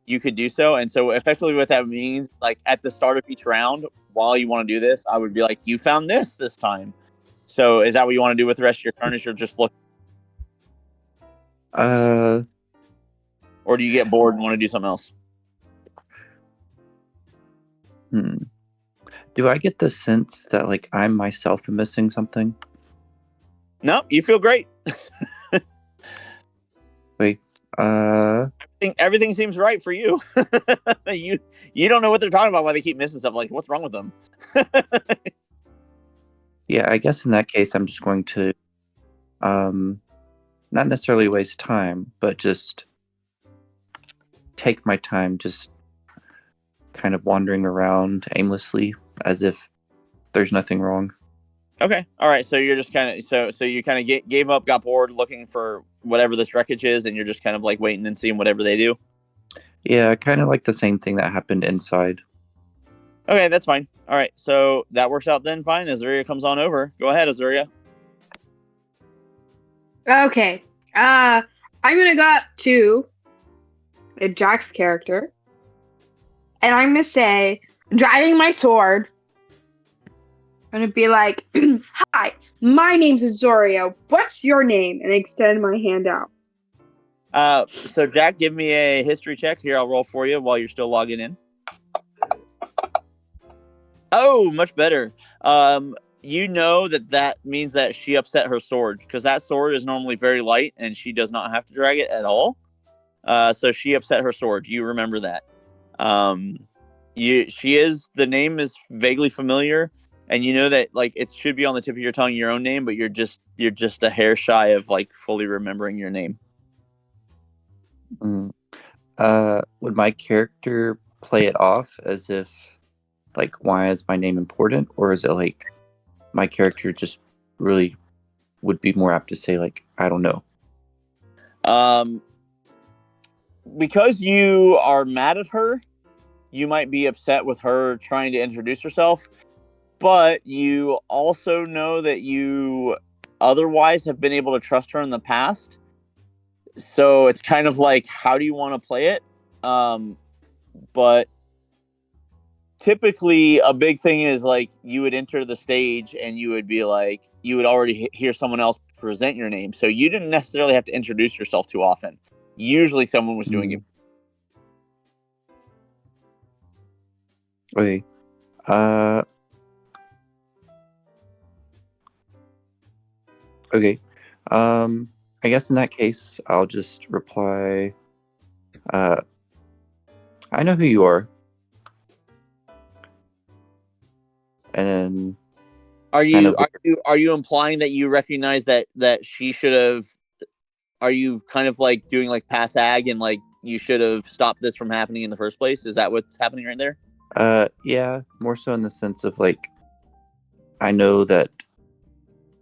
you could do so. And so effectively what that means, like at the start of each round, while you want to do this, I would be like, you found this time. So is that what you want to do with the rest of your turn? Is you're just looking? Or do you get bored and want to do something else? Do I get the sense that like I myself am missing something? No, you feel great. Wait, everything seems right for you. You don't know what they're talking about, why they keep missing stuff. Like, what's wrong with them? Yeah, I guess in that case, I'm just going to, not necessarily waste time, but just take my time, just kind of wandering around aimlessly, as if there's nothing wrong. Okay, all right. So you're just kind of so you kind of gave up, got bored, looking for whatever this wreckage is, and you're just kind of like waiting and seeing whatever they do. Yeah, kind of like the same thing that happened inside. Okay, that's fine. All right, so that works out then. Fine. Azuria comes on over. Go ahead, Azuria. Okay. I'm gonna go up to Jack's character, and I'm gonna say, driving my sword. I'm gonna be like, "Hi, my name's Azuria. What's your name?" And extend my hand out. So Jack, give me a history check here. I'll roll for you while you're still logging in. Oh, much better. You know that means that she upset her sword, because that sword is normally very light and she does not have to drag it at all. So she upset her sword. You remember that. She is. The name is vaguely familiar, and you know that like it should be on the tip of your tongue, your own name, but you're just a hair shy of like fully remembering your name. Mm. Would my character play it off as if, like, why is my name important, or is it like my character just really would be more apt to say like, I don't know? Because you are mad at her, you might be upset with her trying to introduce herself, but you also know that you otherwise have been able to trust her in the past. So it's kind of like, how do you want to play it? But typically, a big thing is like you would enter the stage and you would be like, you would already hear someone else present your name. So you didn't necessarily have to introduce yourself too often. Usually someone was doing it. Okay. Okay. I guess in that case, I'll just reply, I know who you are. And then Are kind you of, are you implying that you recognize that she should have? Are you kind of like doing like pass ag and like you should have stopped this from happening in the first place? Is that what's happening right there? yeah, more so in the sense of like, I know that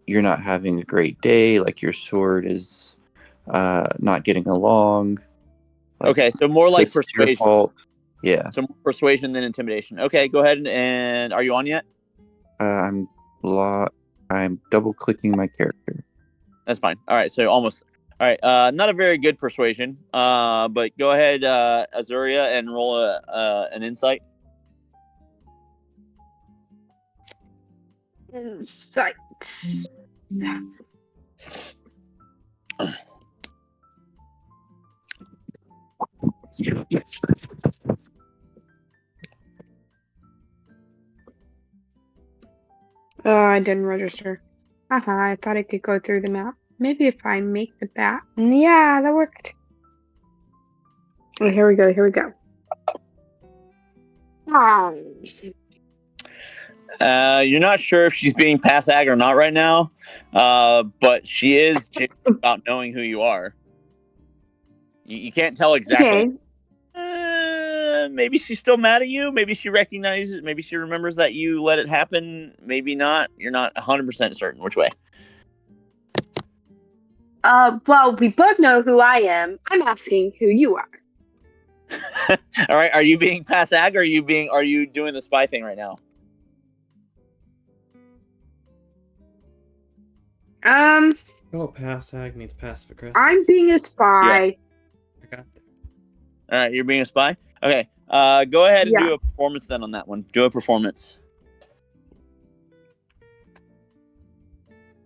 you're not having a great day, like your sword is not getting along. Like, Okay, so more like this is your persuasion. fault. Yeah. So more persuasion than intimidation. Okay, go ahead and are you on yet? I'm I'm double clicking my character. That's fine. All right, so almost. All right, not a very good persuasion. But go ahead, Azuria, and roll an insight. Insight. Oh, I didn't register. Haha, I thought I could go through the map. Maybe if I make the bat. Yeah, that worked. Oh, here we go, here we go. You're not sure if she's being pass ag or not right now, but she is genuine about knowing who you are. You can't tell exactly. Okay. Maybe she's still mad at you. Maybe she recognizes. Maybe she remembers that you let it happen. Maybe not. You're not 100% certain which way. Well, we both know who I am. I'm asking who you are. All right. Are you being pass ag or are you doing the spy thing right now? Oh, pass ag means passive aggressive. I'm being a spy. I got that. All right. You're being a spy. Okay. Go ahead and Yeah. do a performance then on that one. Do a performance.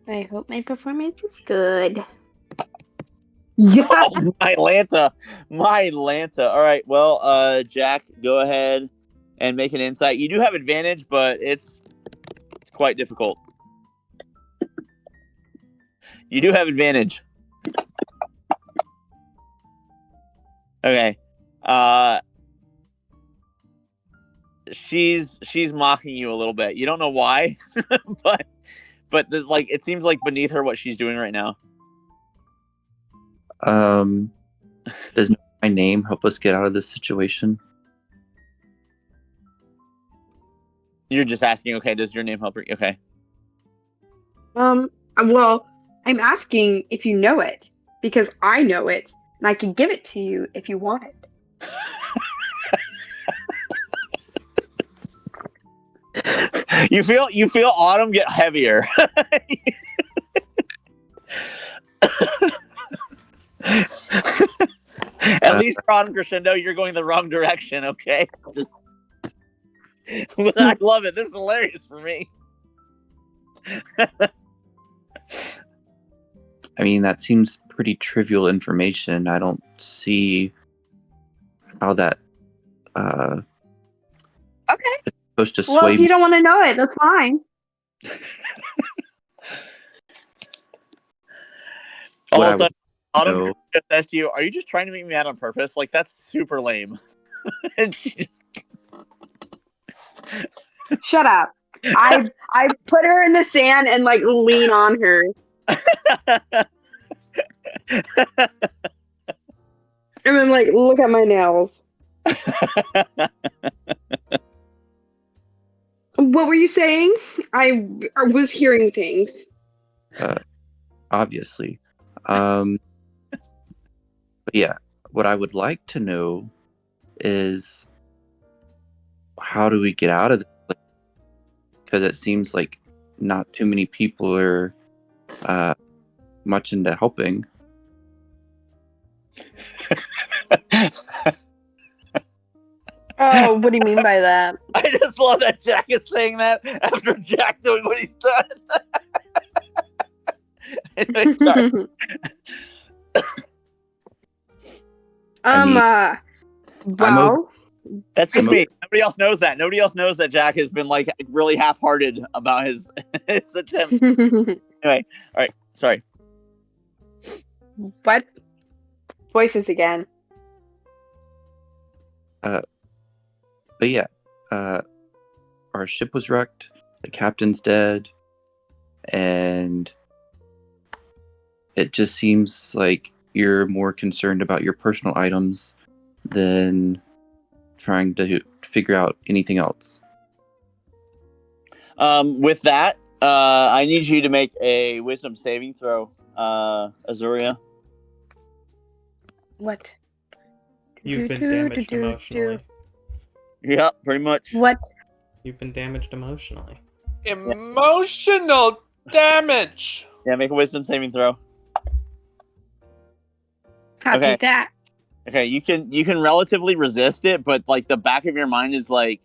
I hope my performance is good. Yeah. Oh, my Lanta. All right. Well, Jack, go ahead and make an insight. You do have advantage, but it's quite difficult. You do have advantage. Okay. She's mocking you a little bit. You don't know why, but like it seems like beneath her what she's doing right now. Does my name help us get out of this situation? You're just asking, okay, does your name help her? Okay. Well, I'm asking if you know it because I know it and I can give it to you if you want it. You feel Autumn get heavier. At least for Autumn Crescendo, you're going the wrong direction, okay? But I love it. This is hilarious for me. I mean, that seems pretty trivial information. I don't see how that Okay. is supposed to Well, sway if you don't want to know it, that's fine. All what of a sudden, Autumn know. just says to you, "Are you just trying to make me mad on purpose? Like that's super lame." And she just Shut up. I put her in the sand and like lean on her. And then like look at my nails. What were you saying? I was hearing things. Obviously. But yeah, what I would like to know is how do we get out of this place? Because it seems like not too many people are much into helping. Oh, what do you mean by that? I just love that Jack is saying that after Jack doing what he's done. Anyway, sorry. Well, That's just I'm me. Nobody else knows that. Nobody else knows that Jack has been like really half-hearted about his attempt. Anyway, all right. Sorry. what? Voices again. But yeah, our ship was wrecked. The captain's dead, and it just seems like you're more concerned about your personal items than trying to figure out anything else. With that, I need you to make a wisdom saving throw, Azuria. What? You've been damaged emotionally. Yeah, pretty much. What? You've been damaged emotionally. Emotional damage. Yeah, make a wisdom saving throw. I'll Okay. take that. Okay, you can relatively resist it, but like the back of your mind is like,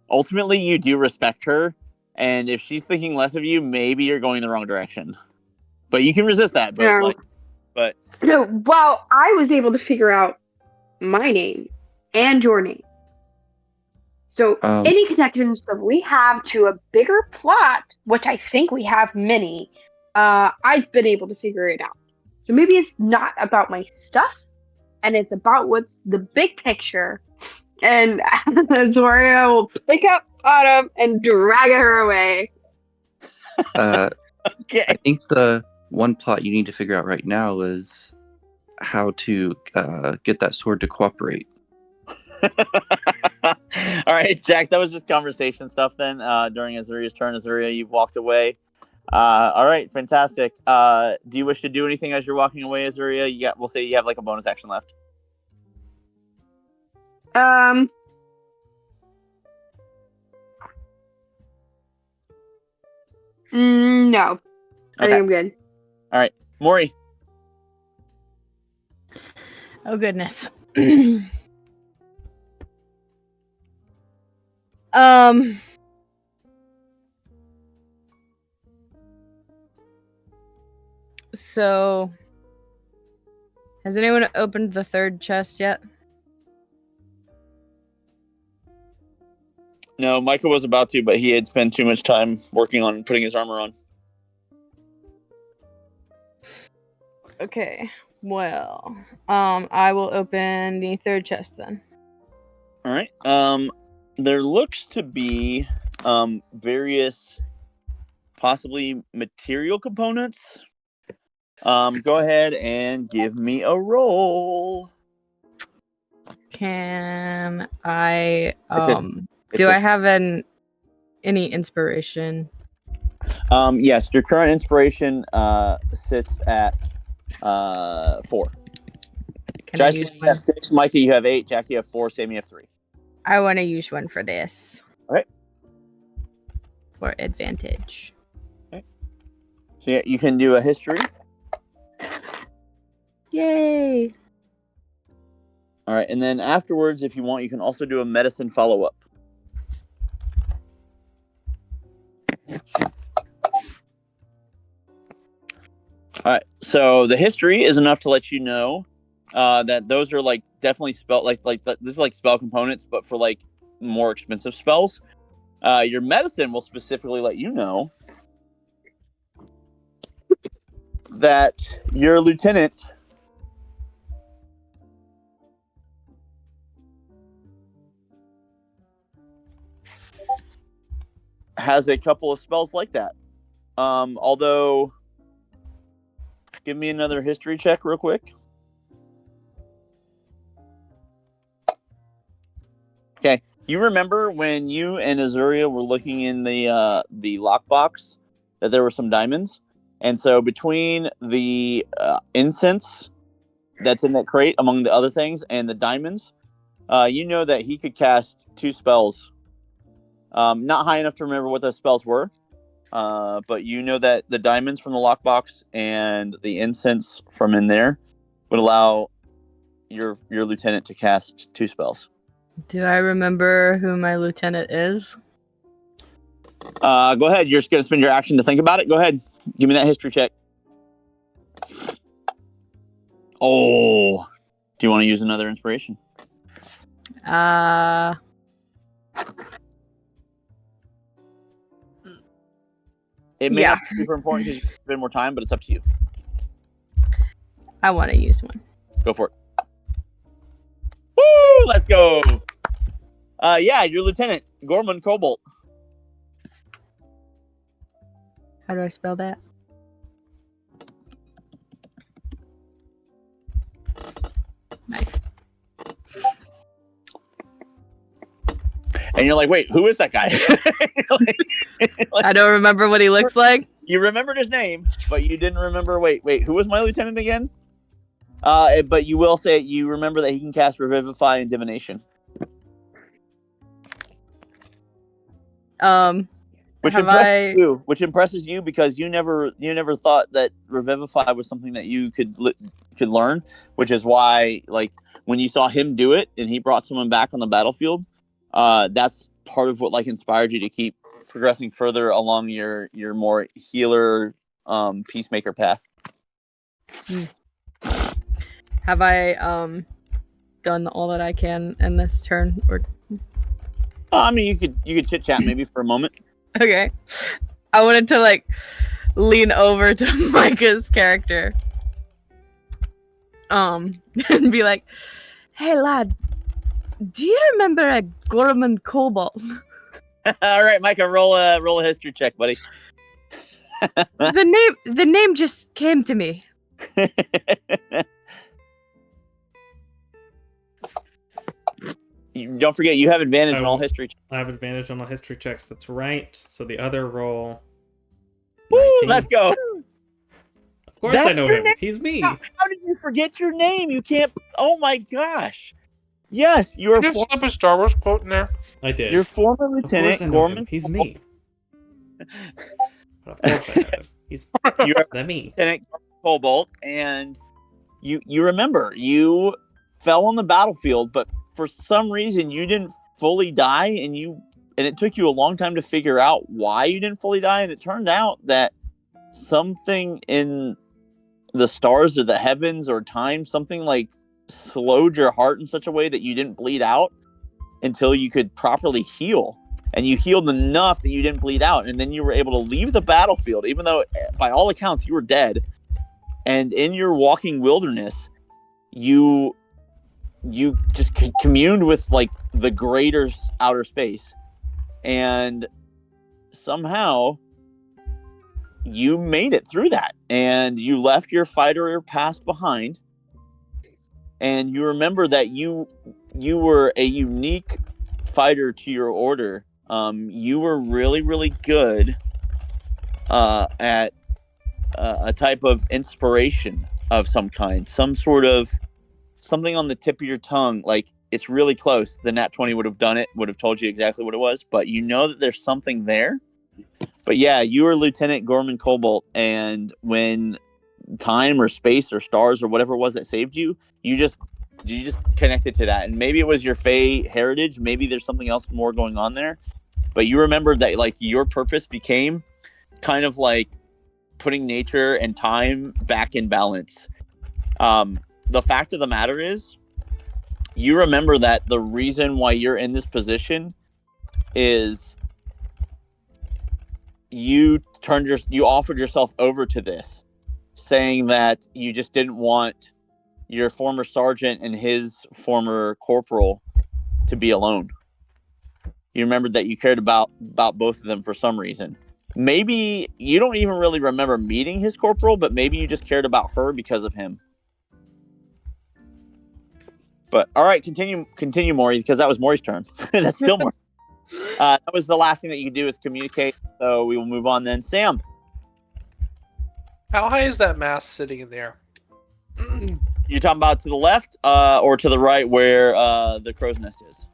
ultimately you do respect her, and if she's thinking less of you, maybe you're going the wrong direction. But you can resist that. But No. but No. Well, I was able to figure out my name and your name. So any connections that we have to a bigger plot, which I think we have many, I've been able to figure it out. So maybe it's not about my stuff, and it's about what's the big picture. And Zoria will pick up Autumn and drag her away. okay. I think the one plot you need to figure out right now is how to get that sword to cooperate. All right, Jack, that was just conversation stuff then. During Azuria's turn, Azuria, you've walked away. All right, fantastic. Do you wish to do anything as you're walking away, Azuria? We'll say you have like a bonus action left. No. I think I'm good. All right, Maury. Oh goodness. So has anyone opened the third chest yet? No, Micah was about to, but he had spent too much time working on putting his armor on. Okay. Well, I will open the third chest then. All right. There looks to be various possibly material components. Go ahead and give me a roll. Can I It's do I just- have any inspiration? Yes, your current inspiration sits at 4. Can I Josh, use you one? have 6. Micah, you have 8. Jackie, you have 4. Sam, you have 3. I want to use one for this. Okay. For advantage. Okay. So yeah, you can do a history. Yay! All right, and then afterwards, if you want, you can also do a medicine follow-up. All right, so the history is enough to let you know that those are like definitely spell like this is like spell components, but for like more expensive spells. Your medicine will specifically let you know that your lieutenant has a couple of spells like that. Although, give me another history check real quick. Okay, you remember when you and Azuria were looking in the lockbox that there were some diamonds, and so between the incense that's in that crate, among the other things, and the diamonds, you know that he could cast 2 spells. Not high enough to remember what those spells were, but you know that the diamonds from the lockbox and the incense from in there would allow your lieutenant to cast 2 spells. Do I remember who my lieutenant is? Go ahead. You're just going to spend your action to think about it. Go ahead. Give me that history check. Oh. Do you want to use another inspiration? It may not be super important because you spend more time, but it's up to you. I want to use one. Go for it. Woo! Let's go. Yeah, your lieutenant, Gorman Cobalt. How do I spell that? Nice. And you're like, wait, who is that guy? I don't remember what he looks like. You remembered his name, but you didn't remember. Wait, who was my lieutenant again? But you will say you remember that he can cast Revivify and Divination. Which impresses you because you never thought that Revivify was something that you could learn, which is why, like, when you saw him do it and he brought someone back on the battlefield, that's part of what, like, inspired you to keep progressing further along your more healer, peacemaker path. Have I done all that I can in this turn? Or I mean, you could chit chat maybe for a moment. Okay, I wanted to, like, lean over to Micah's character, and be like, "Hey lad, do you remember a Gorman Cobalt?" All right, Micah, roll a history check, buddy. The name just came to me. Don't forget, you have advantage on all history checks. I have advantage on all history checks. That's right. So the other roll. Woo! 19. Let's go. Of course, I know him. Name? He's me. How did you forget your name? You can't. Oh my gosh. Yes, you are. Did you slip a Star Wars quote in there? I did. Your former lieutenant, Gorman. He's me. Of course I know him. He's the me. Lieutenant Cobalt, and you remember you fell on the battlefield, but for some reason you didn't fully die, and it took you a long time to figure out why you didn't fully die, and it turned out that something in the stars or the heavens or time, something like slowed your heart in such a way that you didn't bleed out until you could properly heal. And you healed enough that you didn't bleed out, and then you were able to leave the battlefield, even though by all accounts you were dead. And in your walking wilderness, you just communed with, like, the greater outer space, and somehow you made it through that, and you left your fighter past behind, and you remember that you were a unique fighter to your order. You were really, really good at a type of inspiration of some kind, some sort of something on the tip of your tongue. Like, it's really close. The Nat 20 would have done it, would have told you exactly what it was, but you know that there's something there. But yeah, you were Lieutenant Gorman Cobalt, and when time or space or stars or whatever it was that saved you, you just connected to that. And maybe it was your Fey heritage, maybe there's something else more going on there, but you remembered that, like, your purpose became kind of like putting nature and time back in balance. The fact of the matter is, you remember that the reason why you're in this position is you offered yourself over to this, saying that you just didn't want your former sergeant and his former corporal to be alone. You remembered that you cared about both of them for some reason. Maybe you don't even really remember meeting his corporal, but maybe you just cared about her because of him. But all right, continue, Maury, because that was Maury's turn. That's still Maury. That was the last thing that you could do is communicate. So we will move on then. Sam, How high is that mast sitting in the air? you're talking about to the left or to the right where the crow's nest is?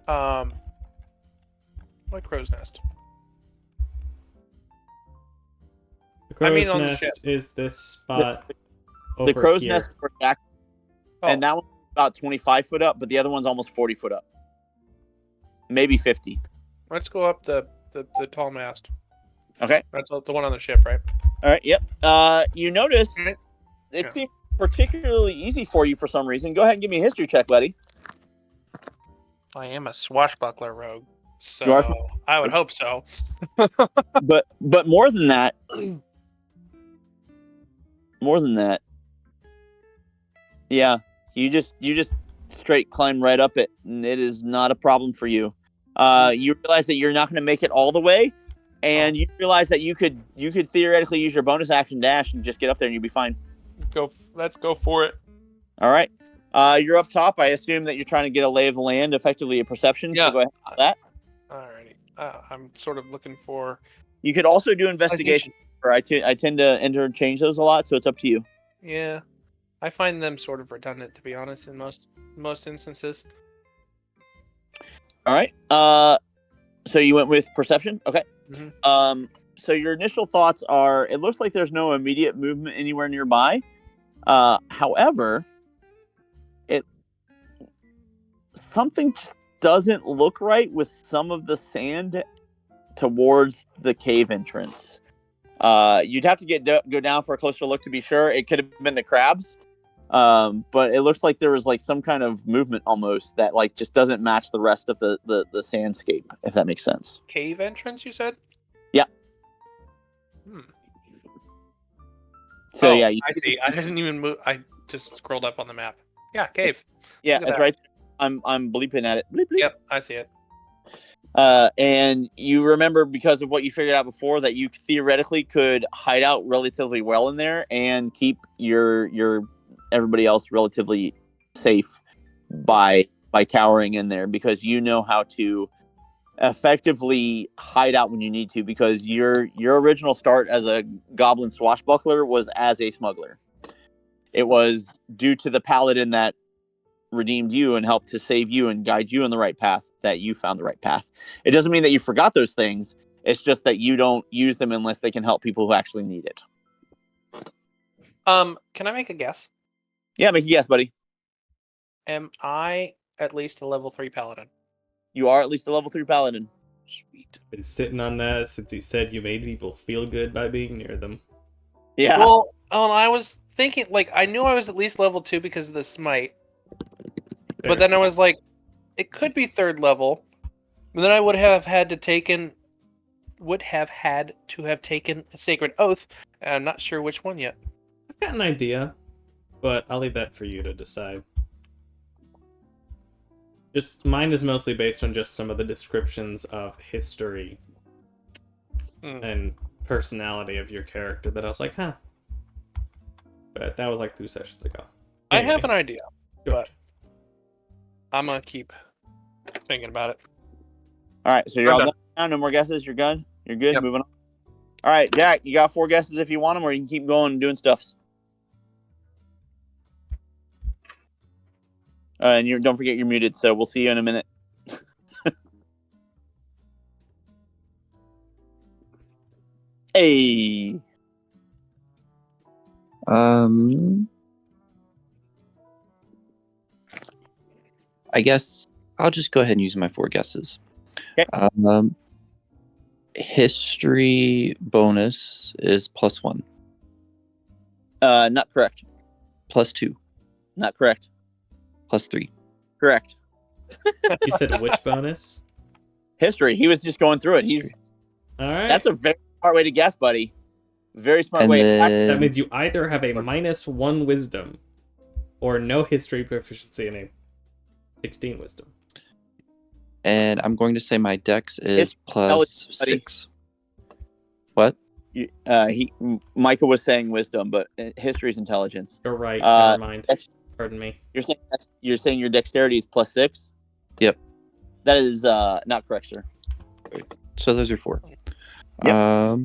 What crow's nest? The crow's I mean, on the nest ship. is this spot over The crow's here. nest is where Jack, and that one's about 25 foot up, but the other one's almost 40 foot up. Maybe 50. Let's go up the tall mast. Okay. That's the one on the ship, right? All right. Yep. You notice Right. it Yeah. seemed particularly easy for you for some reason. Go ahead and give me a history check, buddy. I am a swashbuckler rogue, so You are? I would hope so. But more than that, yeah, you just straight climb right up it, and it is not a problem for you. You realize that you're not going to make it all the way, and you realize that you could theoretically use your bonus action dash and just get up there, and you'd be fine. Let's go for it. All right. You're up top. I assume that you're trying to get a lay of the land, effectively a perception. Yeah. So go ahead with that. Alrighty. I'm sort of looking for. You could also do investigation. Or I tend to interchange those a lot, so it's up to you. Yeah, I find them sort of redundant, to be honest, in most instances. All right. So you went with perception. Okay. Mhm. So your initial thoughts are: it looks like there's no immediate movement anywhere nearby. However, something just doesn't look right with some of the sand towards the cave entrance. You'd have to go down for a closer look to be sure. It could have been the crabs, but it looks like there was like some kind of movement almost that like just doesn't match the rest of the sandscape, if that makes sense. Cave entrance, you said? Yeah. So yeah, I see. I didn't even move. I just scrolled up on the map. Yeah, cave. Yeah, Look at that's that. right. I'm bleeping at it. Bleep, bleep. Yep, I see it. And you remember because of what you figured out before that you theoretically could hide out relatively well in there and keep your everybody else relatively safe by cowering in there because you know how to effectively hide out when you need to because your original start as a goblin swashbuckler was as a smuggler. It was due to the paladin that redeemed you and helped to save you and guide you in the right path that you found the right path. It doesn't mean that you forgot those things. It's just that you don't use them unless they can help people who actually need it. Can I make a guess? Yeah, make a guess, buddy. Am I at least a level 3 paladin? You are at least a level 3 paladin. Sweet. Been sitting on that since he said you made people feel good by being near them. Yeah. Well, I was thinking, like, I knew I was at least level 2 because of the smite. Fair. But then I was like, it could be 3rd level. But then I would have had to have taken a sacred oath, and I'm not sure which one yet. I've got an idea, but I'll leave that for you to decide. Just mine is mostly based on just some of the descriptions of history and personality of your character that I was like, huh. But that was like 2 sessions ago. I Anyway, have an idea, good. but I'm gonna keep thinking about it. All right, so you're I'm all done. done now. No more guesses. You're good. You're good. Yep. Moving on. All right, Jack, you got 4 guesses if you want them, or you can keep going and doing stuff. And don't forget you're muted. So we'll see you in a minute. Hey. I guess I'll just go ahead and use my 4 guesses. Okay. History bonus is +1. Not correct. +2. Not correct. +3. Correct. You said which bonus? History. He was just going through it. He's All right. That's a very smart way to guess, buddy. Very smart And way. then, That means you either have a -1 wisdom or no history proficiency and a 16 wisdom. And I'm going to say my dex is It's plus intelligence, buddy. 6. What? Micah was saying wisdom, but history is intelligence. You're right. Uh, Never mind. dex- Pardon me. You're saying your dexterity is plus 6? Yep. That is not correct, sir. So those are 4. Yep.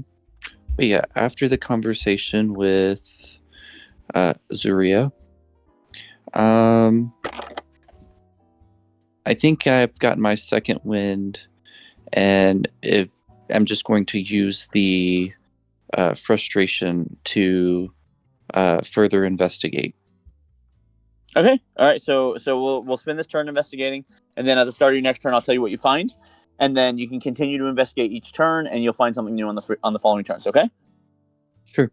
But yeah, after the conversation with Zuria, I think I've gotten my second wind, and if I'm just going to use the frustration to further investigate. Okay. All right. So we'll spend this turn investigating, and then at the start of your next turn, I'll tell you what you find, and then you can continue to investigate each turn, and you'll find something new on the following turns. Okay. Sure.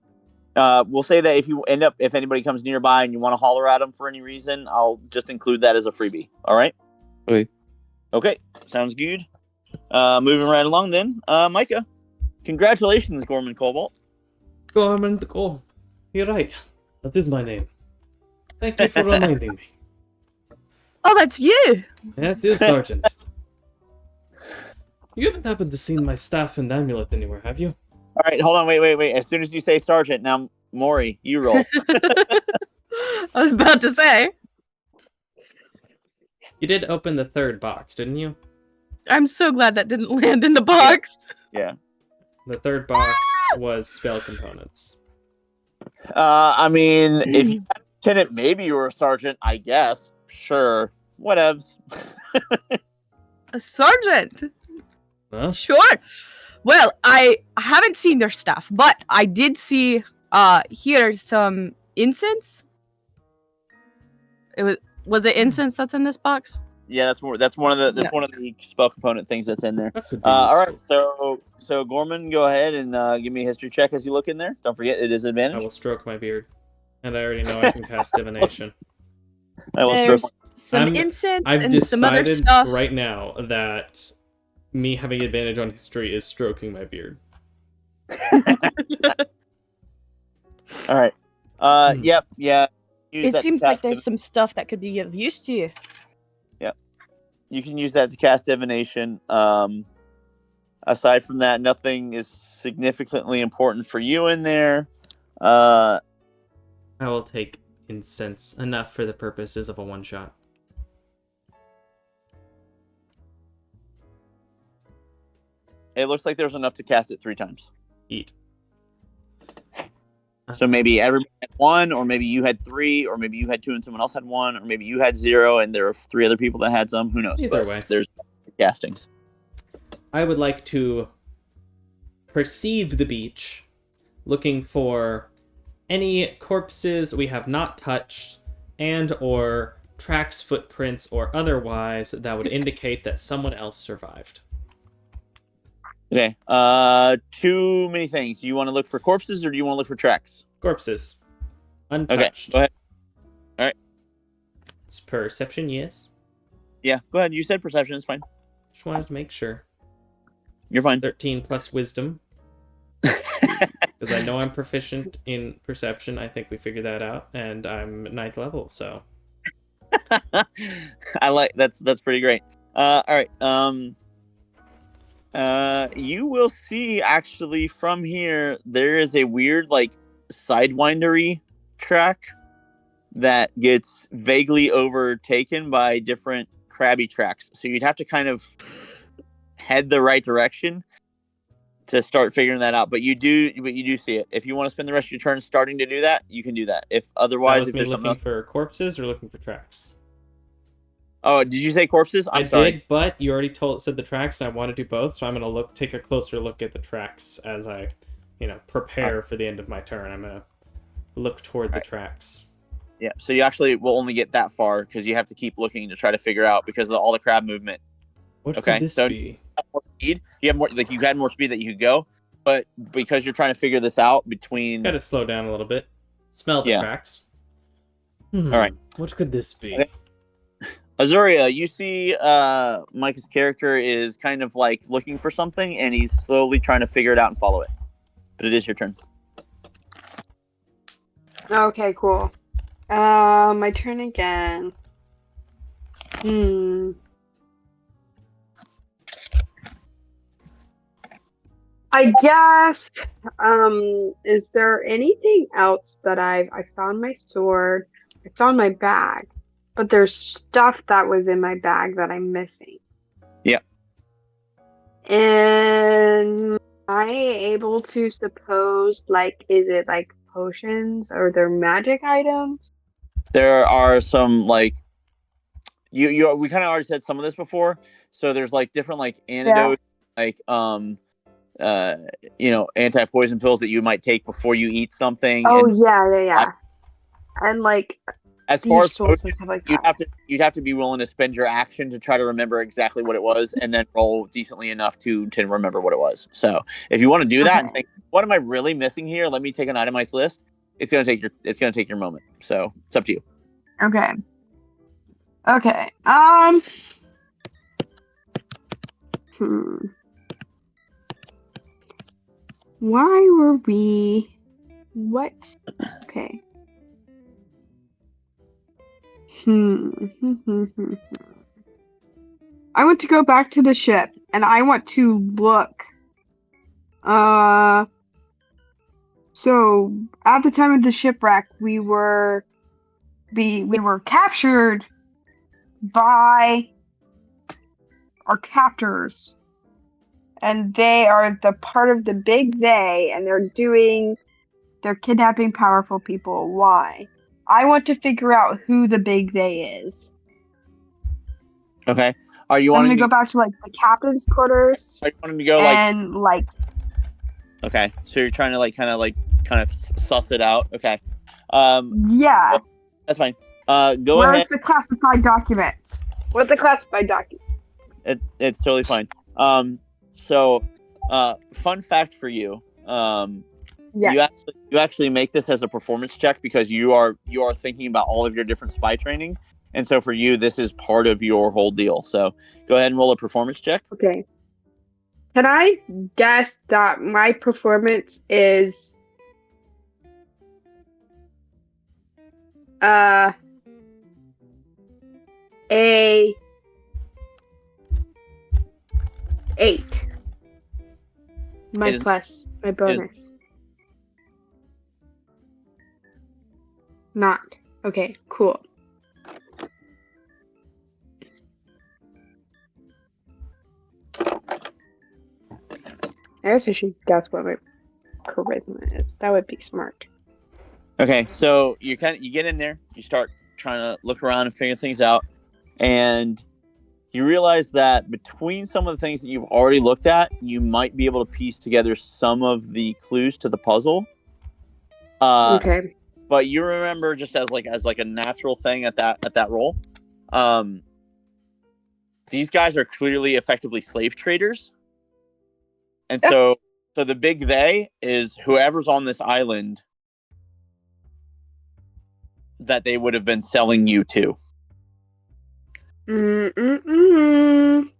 We'll say that if anybody comes nearby and you want to holler at them for any reason, I'll just include that as a freebie. All right. Okay. Okay. Sounds good. Moving right along then. Micah, congratulations, Gorman Cobalt. Gorman the Gorm. You're right. That is my name. Thank you for reminding me. Oh, that's you. That is Sergeant. You haven't happened to seen my staff and amulet anywhere, have you? All right, hold on, wait. As soon as you say Sergeant, now Maury, you roll. I was about to say. You did open the third box, didn't you? I'm so glad that didn't land in the box. Yeah. The third box was spell components. I mean, if you had a lieutenant, maybe you were a sergeant. I guess. Sure. Whatevs. A sergeant. Huh? Sure. Well, I haven't seen their stuff, but I did see here some incense. Was it incense that's in this box? Yeah, that's one of the spell component things that's in there. That could be All right, useful. so Gorman, go ahead and give me a history check as you look in there. Don't forget, it is I advantage. will stroke my beard. And I already know I can cast divination. I will There's stroke. some incense I've and some other decided stuff. right now that me having advantage on history is stroking my beard. All right. Yep. Yeah. Use It that to seems like cast there's some stuff that could be of use to you. You can use that to cast divination. Aside from that, nothing is significantly important for you in there. I will take incense, enough for the purposes of a one-shot. It looks like there's enough to cast it 3 times. Eat. So maybe everybody had 1, or maybe you had 3, or maybe you had 2 and someone else had 1, or maybe you had 0 and there were 3 other people that had some. Who knows? Either But way. there's castings. I would like to perceive the beach, looking for any corpses we have not touched, and or tracks, footprints, or otherwise that would indicate that someone else survived. Okay. Too many things. Do you want to look for corpses or do you want to look for tracks? Corpses. Okay. Untouched. Go ahead. It's perception, yes. Yeah. Go ahead. You said perception. It's fine. Just wanted to make sure. You're fine. 13 plus wisdom. Because I know I'm proficient in perception. I think we figured that out. And I'm 9th level, so. I like that's pretty great. All right. You will see actually from here there is a weird like sidewindery track that gets vaguely overtaken by different crabby tracks. So you'd have to kind of head the right direction to start figuring that out. But you do see it. If you want to spend the rest of your turn starting to do that, you can do that. If That otherwise, was if me there's something looking else. for corpses or looking for tracks? Oh, did you say corpses? I'm sorry. Did, but you already said the tracks, and I want to do both, so I'm gonna take a closer look at the tracks as I, prepare for the end of my turn. I'm gonna look toward the tracks. Yeah. So you actually will only get that far because you have to keep looking to try to figure out because of all the crab movement. What Okay, could this so- be? More speed. You have more like you had more speed that you could go, but because you're trying to figure this out between. Gotta slow down a little bit. Smell the Yeah. cracks. All right. What could this be? Okay. Azuria, you see Micah's character is kind of like looking for something and he's slowly trying to figure it out and follow it. But it is your turn. Okay, cool. My turn again. I guess. Is there anything else that I found my sword? I found my bag, but there's stuff that was in my bag that I'm missing. Yep. And am I able to suppose, like, is it like potions or they're magic items? There are some like you we kind of already said some of this before. So there's like different like antidotes, like anti-poison pills that you might take before you eat something. Oh And yeah. And like as far thieves' as tools and potions, stuff like you'd that. have to be willing to spend your action to try to remember exactly what it was, and then roll decently enough to remember what it was. So if you want to do that and Okay. think, what am I really missing here? Let me take an itemized list. It's gonna take your moment. So it's up to you. Okay. Okay. Why were we? What? Okay. I want to go back to the ship, and I want to look. So at the time of the shipwreck, we were captured by our captors, and they are the part of the big they, and they're kidnapping powerful people. Why? I want to figure out who the big they is. Okay. Are you So I'm wanting gonna go back to like the captain's quarters Are you wanting to go and like Okay, so you're trying to kind of suss it out. Okay. yeah. Well, that's fine. Go ahead. Where's the classified documents? What's the classified document? It's totally fine. So, fun fact for you. Yes. You actually make this as a performance check because you are thinking about all of your different spy training, and so for you, this is part of your whole deal. So, go ahead and roll a performance check. Okay. Can I guess that my performance is a 8. My It is- plus, my bonus. Not. Okay, cool. I guess I should guess what my charisma is. That would be smart. Okay, so you get in there, you start trying to look around and figure things out, and you realize that between some of the things that you've already looked at, you might be able to piece together some of the clues to the puzzle. Okay. But you remember just as a natural thing at that roll, these guys are clearly effectively slave traders, and Yep. so the big they is whoever's on this island that they would have been selling you to.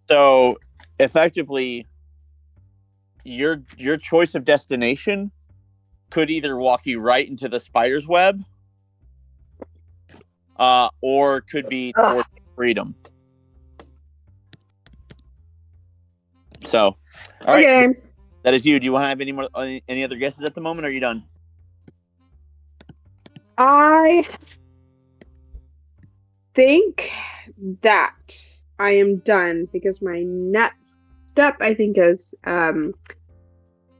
So effectively, your choice of destination could either walk you right into the spider's web, or could be towards freedom. So, all right, Okay. that is you. Do you want to have any other guesses at the moment? Or are you done? I think that I am done because my next step, I think, is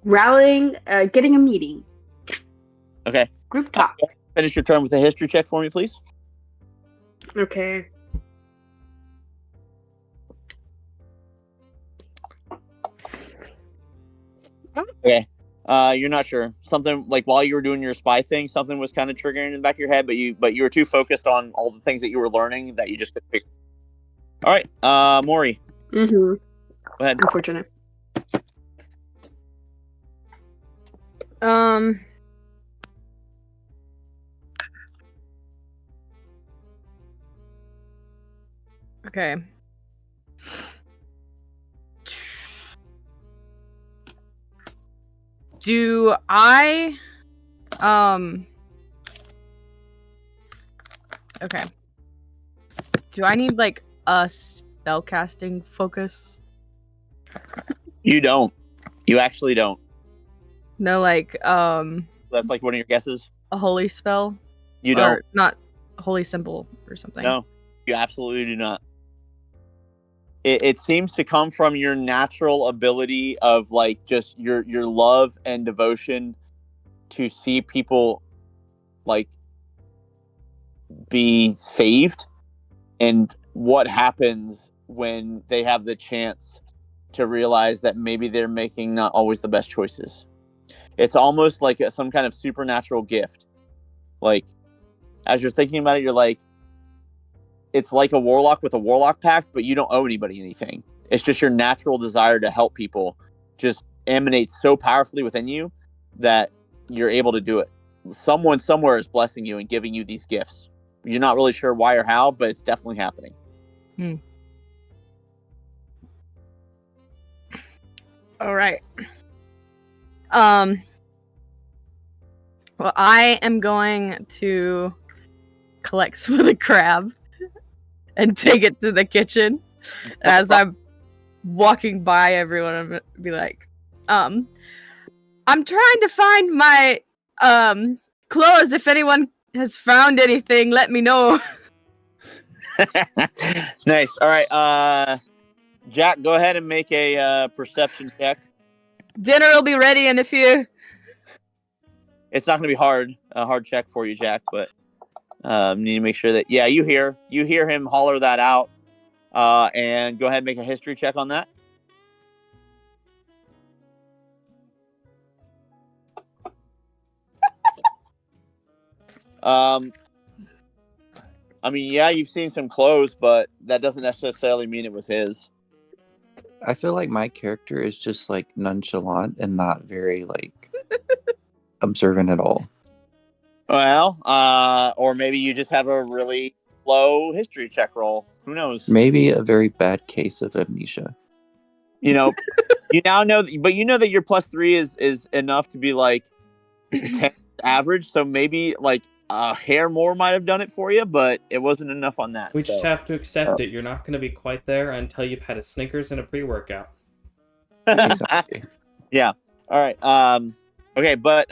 rallying, getting a meeting. Okay. Group talk. Finish your turn with a history check for me, please. Okay. Okay. You're not sure. Something like while you were doing your spy thing, something was kind of triggering in the back of your head, but you were too focused on all the things that you were learning that you just couldn't figure. All right, Maury. Mm-hmm. Go ahead. Unfortunate. Okay. Do I okay. Do I need like a spellcasting focus? You don't. You actually don't. No, like That's like one of your guesses. a holy spell. You Or don't. not holy symbol or something. No, you absolutely do not. It seems to come from your natural ability of like just your love and devotion to see people like be saved, and what happens when they have the chance to realize that maybe they're making not always the best choices. It's almost like some kind of supernatural gift. Like, as you're thinking about it, you're like, it's like a warlock with a warlock pact, but you don't owe anybody anything. It's just your natural desire to help people just emanates so powerfully within you that you're able to do it. Someone somewhere is blessing you and giving you these gifts. You're not really sure why or how, but it's definitely happening. All right. Well, I am going to collect some of the crab and take it to the kitchen. As I'm walking by everyone, I'm gonna be like, I'm trying to find my clothes. If anyone has found anything, let me know. Nice. All right. Jack, go ahead and make a perception check. Dinner will be ready in a few. It's not going to be a hard check for you, Jack, but need to make sure that you hear him holler that out. And go ahead and make a history check on that. I mean, you've seen some clothes, but that doesn't necessarily mean it was his. I feel like my character is just like nonchalant and not very like observant at all. Well, or maybe you just have a really low history check roll. Who knows? Maybe a very bad case of amnesia. You know, you now know, but you know that your +3 is enough to be like 10 average. So maybe like a hair more might have done it for you, but it wasn't enough on that. We just have to accept it. You're not going to be quite there until you've had a Snickers and a pre-workout. Exactly. Yeah. All right. Okay, but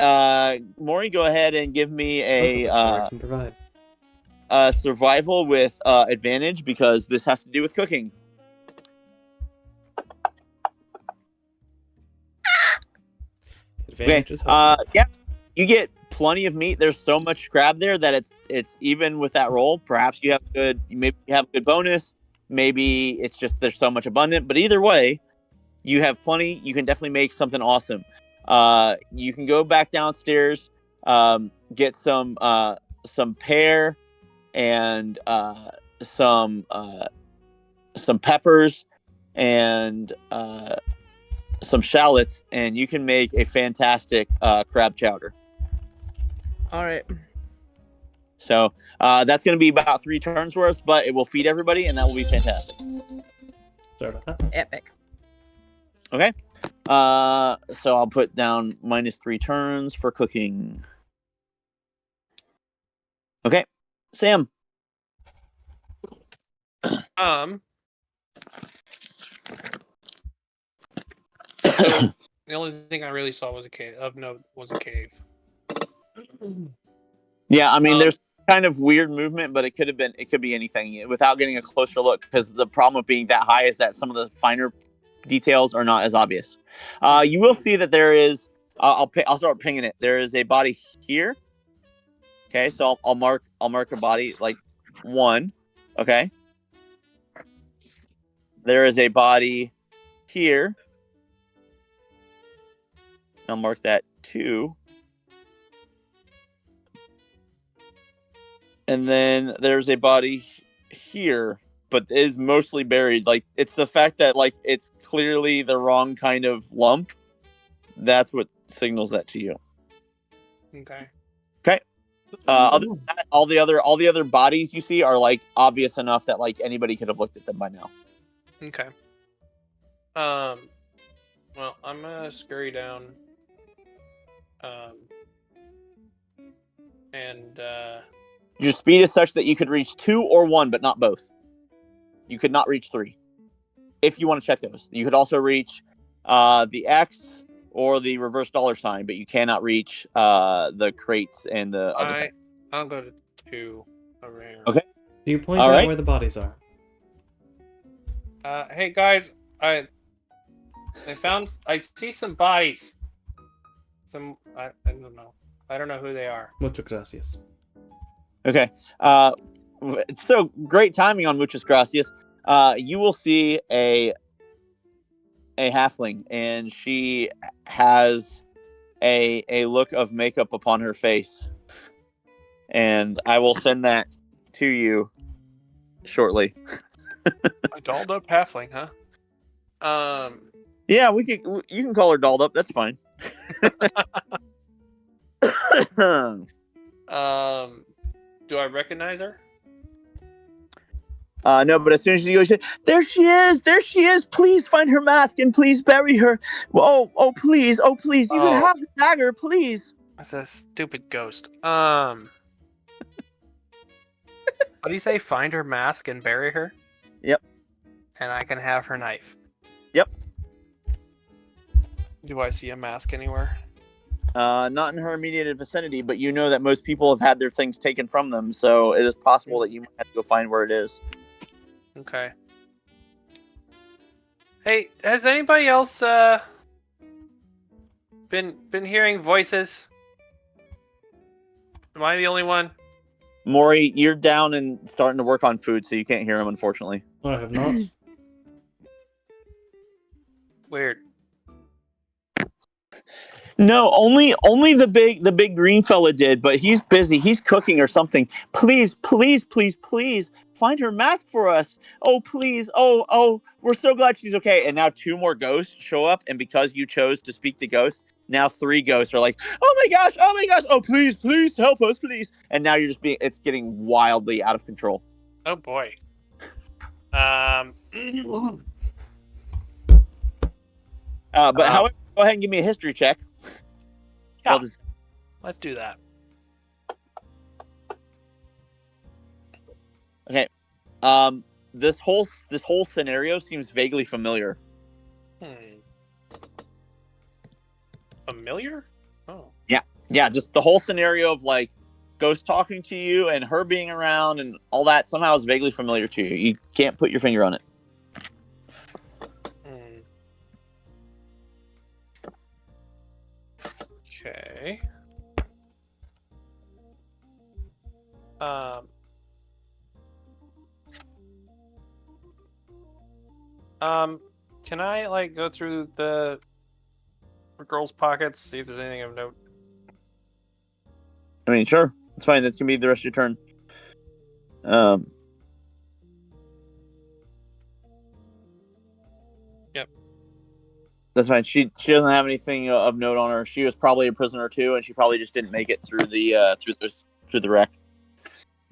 Maury, go ahead and give me Both of us can provide. survival with advantage because this has to do with cooking. Advantage is You get plenty of meat. There's so much crab there that it's even with that roll. Perhaps you have a good bonus. Maybe it's just there's so much abundant. But either way, you have plenty. You can definitely make something awesome. You can go back downstairs, get some pear and some peppers and some shallots, and you can make a fantastic crab chowder. All right. So that's going to be about 3 turns worth, but it will feed everybody, and that will be fantastic. Sorry about that. Epic. Okay. So I'll put down -3 turns for cooking. Okay. Sam. So the only thing I really saw was a cave. Was a cave. Yeah, I mean, there's kind of weird movement, but it could be anything without getting a closer look, because the problem with being that high is that some of the finer details are not as obvious. You will see that there is. I'll start pinging it. There is a body here. Okay, so I'll mark a body like 1. Okay. There is a body here. I'll mark that 2. And then there's a body here, but it is mostly buried. Like, it's the fact that like it's clearly the wrong kind of lump. That's what signals that to you. Okay. Okay. Other than that, all the other bodies you see are like obvious enough that like anybody could have looked at them by now. Okay. Well, I'm gonna scurry down. And Your speed is such that you could reach 2 or 1, but not both. You could not reach 3. If you want to check those, you could also reach the X or the reverse $sign, but you cannot reach the crates and the other. I'll go to 2 over here. Okay. Do you point All out right. where the bodies are? Hey guys, I see some bodies. I don't know. I don't know who they are. Muchas gracias. Okay. So great timing on Muchas Gracias. You will see a halfling, and she has a look of makeup upon her face, and I will send that to you shortly. A dolled up halfling, huh? Yeah, you can call her dolled up. That's fine. Do I recognize her? No, but as soon as she goes, there she is! There she is! Please find her mask and please bury her. Oh, please! Oh, please! You can Oh. have the dagger, please. That's a stupid ghost. What do you say? Find her mask and bury her? Yep. And I can have her knife. Yep. Do I see a mask anywhere? Not in her immediate vicinity, but you know that most people have had their things taken from them, so it is possible that you might have to go find where it is. Okay. Hey, has anybody else been hearing voices? Am I the only one? Maury, you're down and starting to work on food, so you can't hear him, unfortunately. I have not. Weird. No, only the big green fella did, but he's busy. He's cooking or something. Please, please, please, please find her mask for us. Oh, please. Oh, we're so glad she's okay. And now 2 more ghosts show up, and because you chose to speak to ghosts, now 3 ghosts are like, oh my gosh, oh please, please help us, please. And now it's getting wildly out of control. Oh boy. But however, go ahead and give me a history check. Yeah. Let's do that. Okay. This whole scenario seems vaguely familiar. Familiar? Oh. Yeah, just the whole scenario of like Ghost talking to you and her being around and all that somehow is vaguely familiar to you. You can't put your finger on it. Okay. Can I like go through the girl's pockets, see if there's anything of note? I mean, sure, it's fine. That's gonna be the rest of your turn. Yep. That's fine. She doesn't have anything of note on her. She was probably a prisoner too, and she probably just didn't make it through the wreck.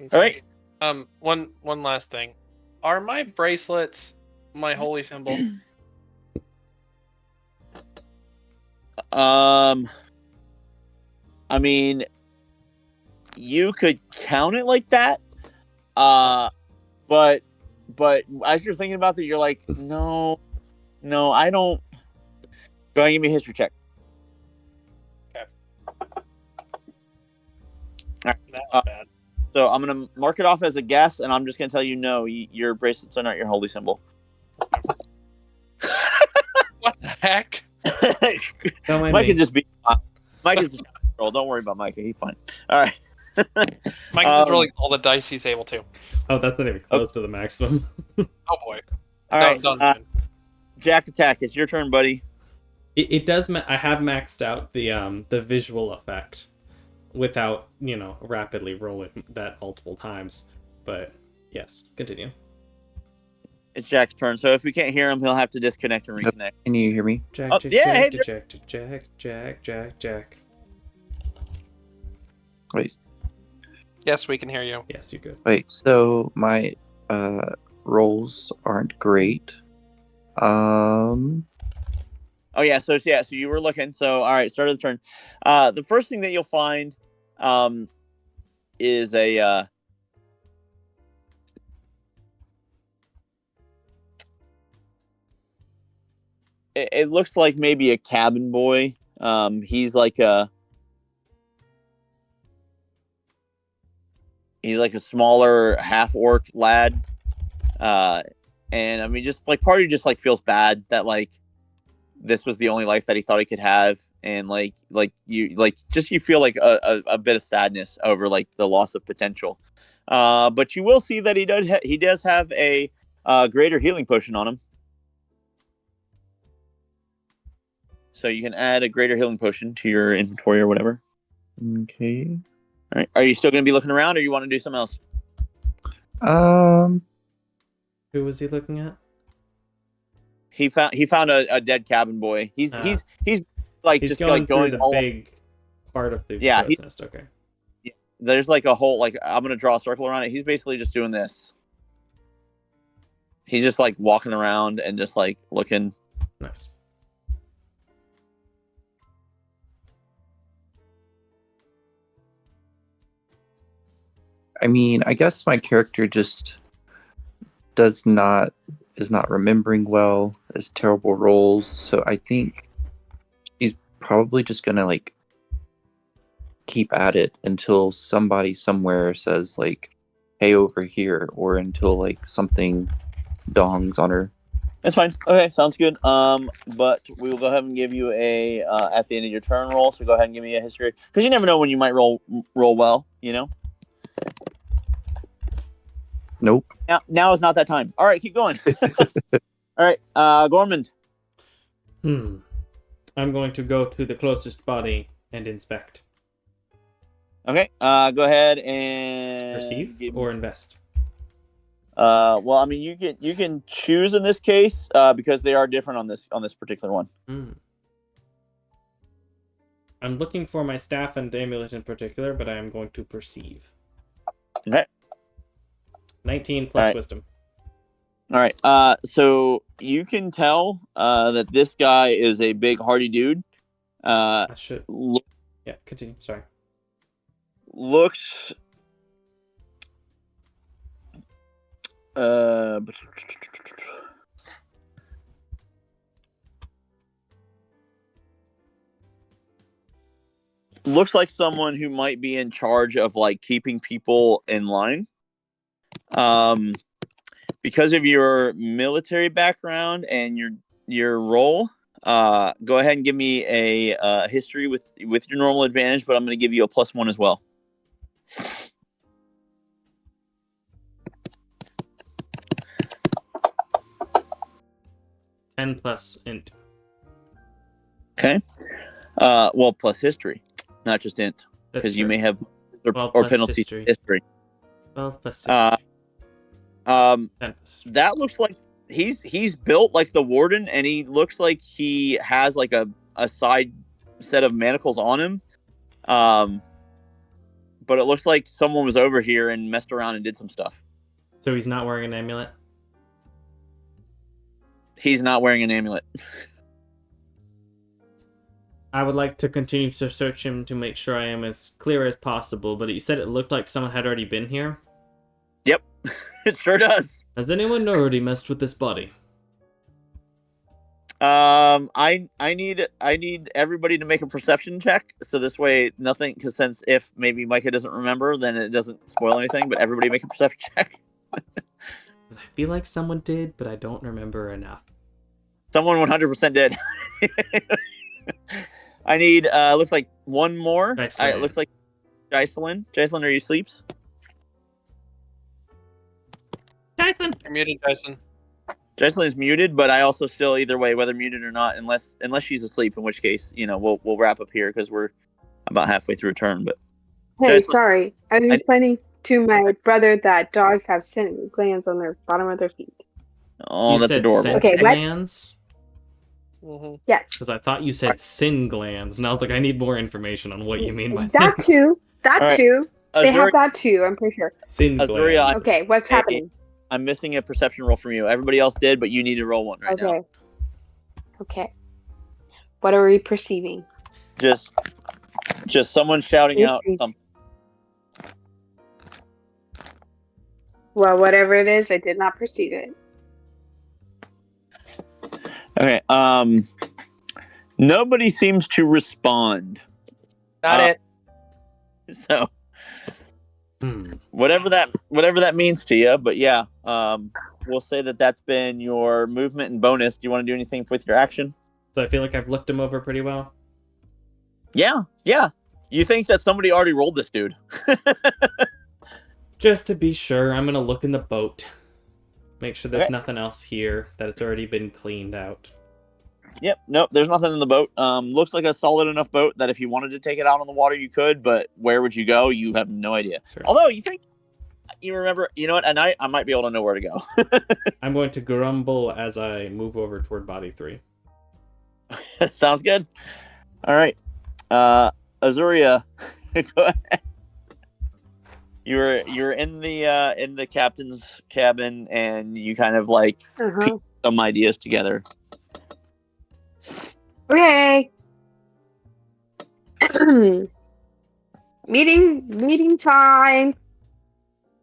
Okay. All right. One last thing. Are my bracelets my holy symbol? I mean, you could count it like that. But as you're thinking about that, you're like, no, I don't. Go ahead and give me a history check. Okay. All right. That was bad. So I'm gonna mark it off as a guess, and I'm just gonna tell you, no, your bracelets are not your holy symbol. What the heck? Don't mind Mike me. could just be. Mike is just control. Don't worry about Micah. He's fine. All right. Mike's just rolling all the dice he's able to. Oh, that's not even close to the maximum. Oh boy. All right. Done. Jack Attack, it's your turn, buddy. It does. I have maxed out the visual effect without rapidly rolling that multiple times. But yes, continue. It's Jack's turn. So if we can't hear him, he'll have to disconnect and reconnect. Can you hear me? Jack, Oh, Jack, yeah, Jack, hey, Jack. Wait, Yes, we can hear you. Yes, you're good. wait. So my rolls aren't great. Oh yeah, so you were looking. So all right, start of the turn. The first thing that you'll find, is a it looks like maybe a cabin boy. He's like a smaller half orc lad. And I mean, just like part of you just like feels bad that like this was the only life that he thought he could have, and you feel like a bit of sadness over like the loss of potential. But you will see that he does have a greater healing potion on him, so you can add a greater healing potion to your inventory or whatever. Okay. All right, are you still going to be looking around, or you want to do something else? Who was he looking at? He found a dead cabin boy. He's like He's just going like going through the all big part of the Yeah, crow's nest. Okay. there's like a whole like I'm gonna draw a circle around it. He's basically just doing this. He's just like walking around and just like looking. Nice. I mean, I guess my character just is not remembering well, has terrible rolls, so I think she's probably just gonna like keep at it until somebody somewhere says like, hey, over here, or until like something dongs on her. That's fine. Okay, sounds good. But we will go ahead and give you a at the end of your turn roll. So go ahead and give me a history, because you never know when you might roll well. You know. Nope. Now is not that time. All right, keep going. All right, Gormand. I'm going to go to the closest body and inspect. Okay. Go ahead and Perceive or invest. Well, I mean, you can choose in this case because they are different on this particular one. I'm looking for my staff and amulet in particular, but I am going to perceive. Okay. 19 plus wisdom. All right. So you can tell that this guy is a big, hardy dude. I should. Yeah, continue. Sorry. Looks. Looks like someone who might be in charge of like keeping people in line. Because of your military background and your role, go ahead and give me a history with your normal advantage, but I'm going to give you a +1 as well. And plus int. Okay. Well, plus history, not just int, because you may have or penalty history. 12 plus history. That looks like he's built like the warden, and he looks like he has like a side set of manacles on him. But it looks like someone was over here and messed around and did some stuff. So he's not wearing an amulet? He's not wearing an amulet. I would like to continue to search him to make sure I am as clear as possible, but you said it looked like someone had already been here? Yep, it sure does. Has anyone already messed with this body? I need everybody to make a perception check, so this way nothing, because since if maybe Micah doesn't remember, then it doesn't spoil anything, but everybody make a perception check. I feel like someone did, but I don't remember enough. Someone 100% did. I need looks like one more. It looks like Jocelyn. Jocelyn, are you sleeps? Jocelyn! You're muted, Tyson. Jocelyn is muted, but I also still, either way, whether muted or not, unless she's asleep, in which case, we'll wrap up here because we're about halfway through a turn. But hey, Jocelyn, sorry, I was explaining to my brother that dogs have scent glands on their bottom of their feet. Oh, that's adorable. Okay, glands? Yes. Because I thought you said sin glands, and I was like, I need more information on what you mean by that too. That right. too. They have that too. I'm pretty sure. Sin glands. Okay, what's happening? I'm missing a perception roll from you. Everybody else did, but you need to roll one right now. Okay. What are we perceiving? Just someone shouting out something. Well, whatever it is, I did not perceive it. Okay. Nobody seems to respond. Got it. So whatever that means to you, but yeah, we'll say that that's been your movement and bonus. Do you want to do anything with your action? So I feel like I've looked him over pretty well. Yeah. You think that somebody already rolled this dude? Just to be sure, I'm gonna look in the boat. Make sure there's Okay. nothing else here, that it's already been cleaned out. Yep. Nope. There's nothing in the boat. Looks like a solid enough boat that if you wanted to take it out on the water, you could. But where would you go? You have no idea. Sure. Although you remember, you know what? At night, I might be able to know where to go. I'm going to grumble as I move over toward body 3. Sounds good. All right. Azuria, go ahead. You're in the captain's cabin, and you kind of like piece some ideas together. Okay. meeting time.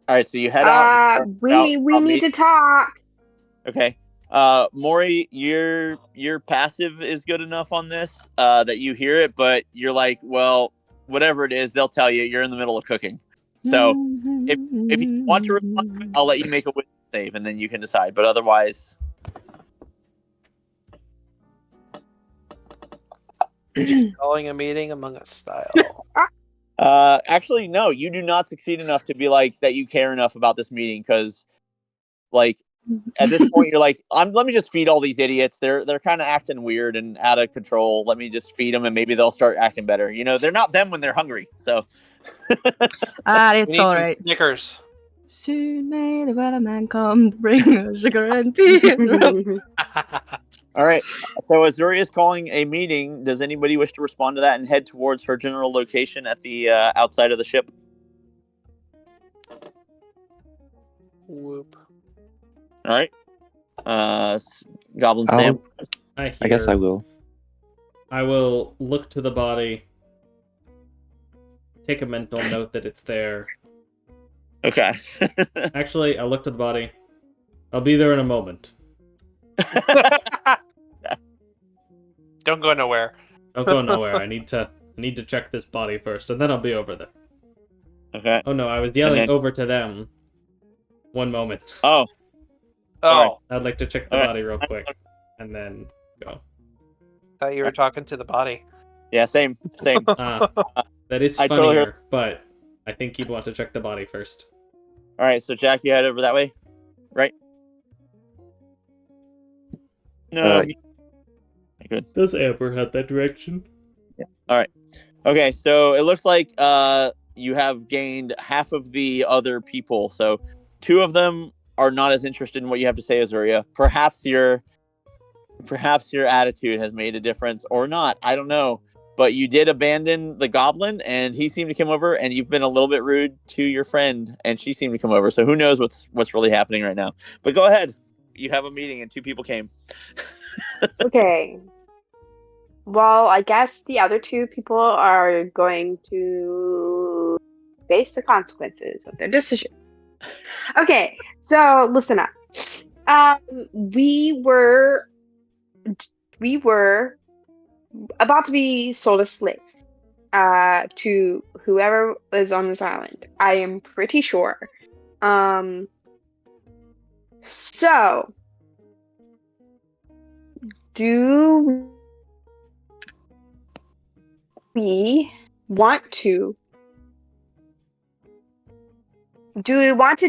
All right, so you head out. We need to talk. Okay. Maury, your passive is good enough on this that you hear it, but you're like, well, whatever it is, they'll tell you. You're in the middle of cooking. So if you want to respond, I'll let you make a wisdom save, and then you can decide. But otherwise, Calling a meeting among us style. actually, no, you do not succeed enough to be like that. You care enough about this meeting because, like, at this point, you're like, let me just feed all these idiots. They're kind of acting weird and out of control. Let me just feed them, and maybe they'll start acting better. You know, they're not them when they're hungry. So, It's all right. Snickers. Soon may the weatherman come to bring us sugar and tea. all right. So Azuri is calling a meeting. Does anybody wish to respond to that and head towards her general location at the outside of the ship? Whoop. All right. Goblin Sam. I guess I will. I will look to the body, take a mental note that it's there. Okay. Actually, I'll look to the body. I'll be there in a moment. Don't go nowhere. Don't go nowhere. I need to check this body first, and then I'll be over there. Okay. Oh no, I was yelling over to them. One moment. Oh. Oh, I'd like to check the body real quick, and then go. thought you were talking to the body. Yeah, same. That is I funnier, totally- but I think you'd want to check the body first. All right, so Jack, you head over that way, right? No. Good. Does Amber head that direction? Yeah. All right. Okay, so it looks like you have gained half of the other people. So 2 of them are not as interested in what you have to say, Azuria. Perhaps your attitude has made a difference or not. I don't know. But you did abandon the goblin, and he seemed to come over, and you've been a little bit rude to your friend, and she seemed to come over. So who knows what's really happening right now. But go ahead. You have a meeting, and 2 people came. Okay. Well, I guess the other 2 people are going to face the consequences of their decision. Okay, so listen up. We were about to be sold as slaves to whoever is on this island. I am pretty sure. So do we want to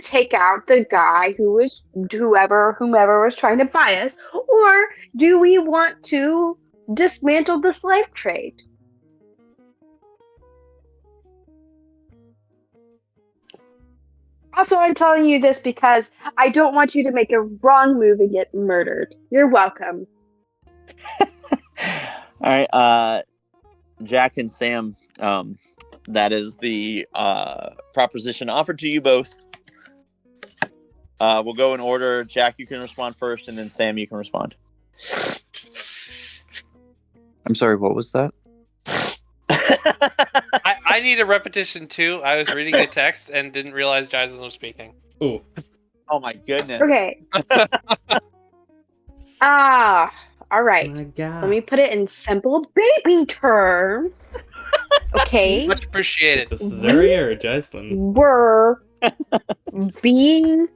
take out the guy whomever was trying to buy us, or do we want to dismantle the slave trade? Also, I'm telling you this because I don't want you to make a wrong move and get murdered. You're welcome. All right, Jack and Sam, that is the proposition offered to you both. We'll go in order. Jack, you can respond first, and then Sam, you can respond. I'm sorry, what was that? I need a repetition too. I was reading the text and didn't realize Jason was speaking. Ooh. Oh my goodness. Okay. All right. My God. Let me put it in simple baby terms. Okay. Much Is appreciated. this Azuria or Jocelyn? Were being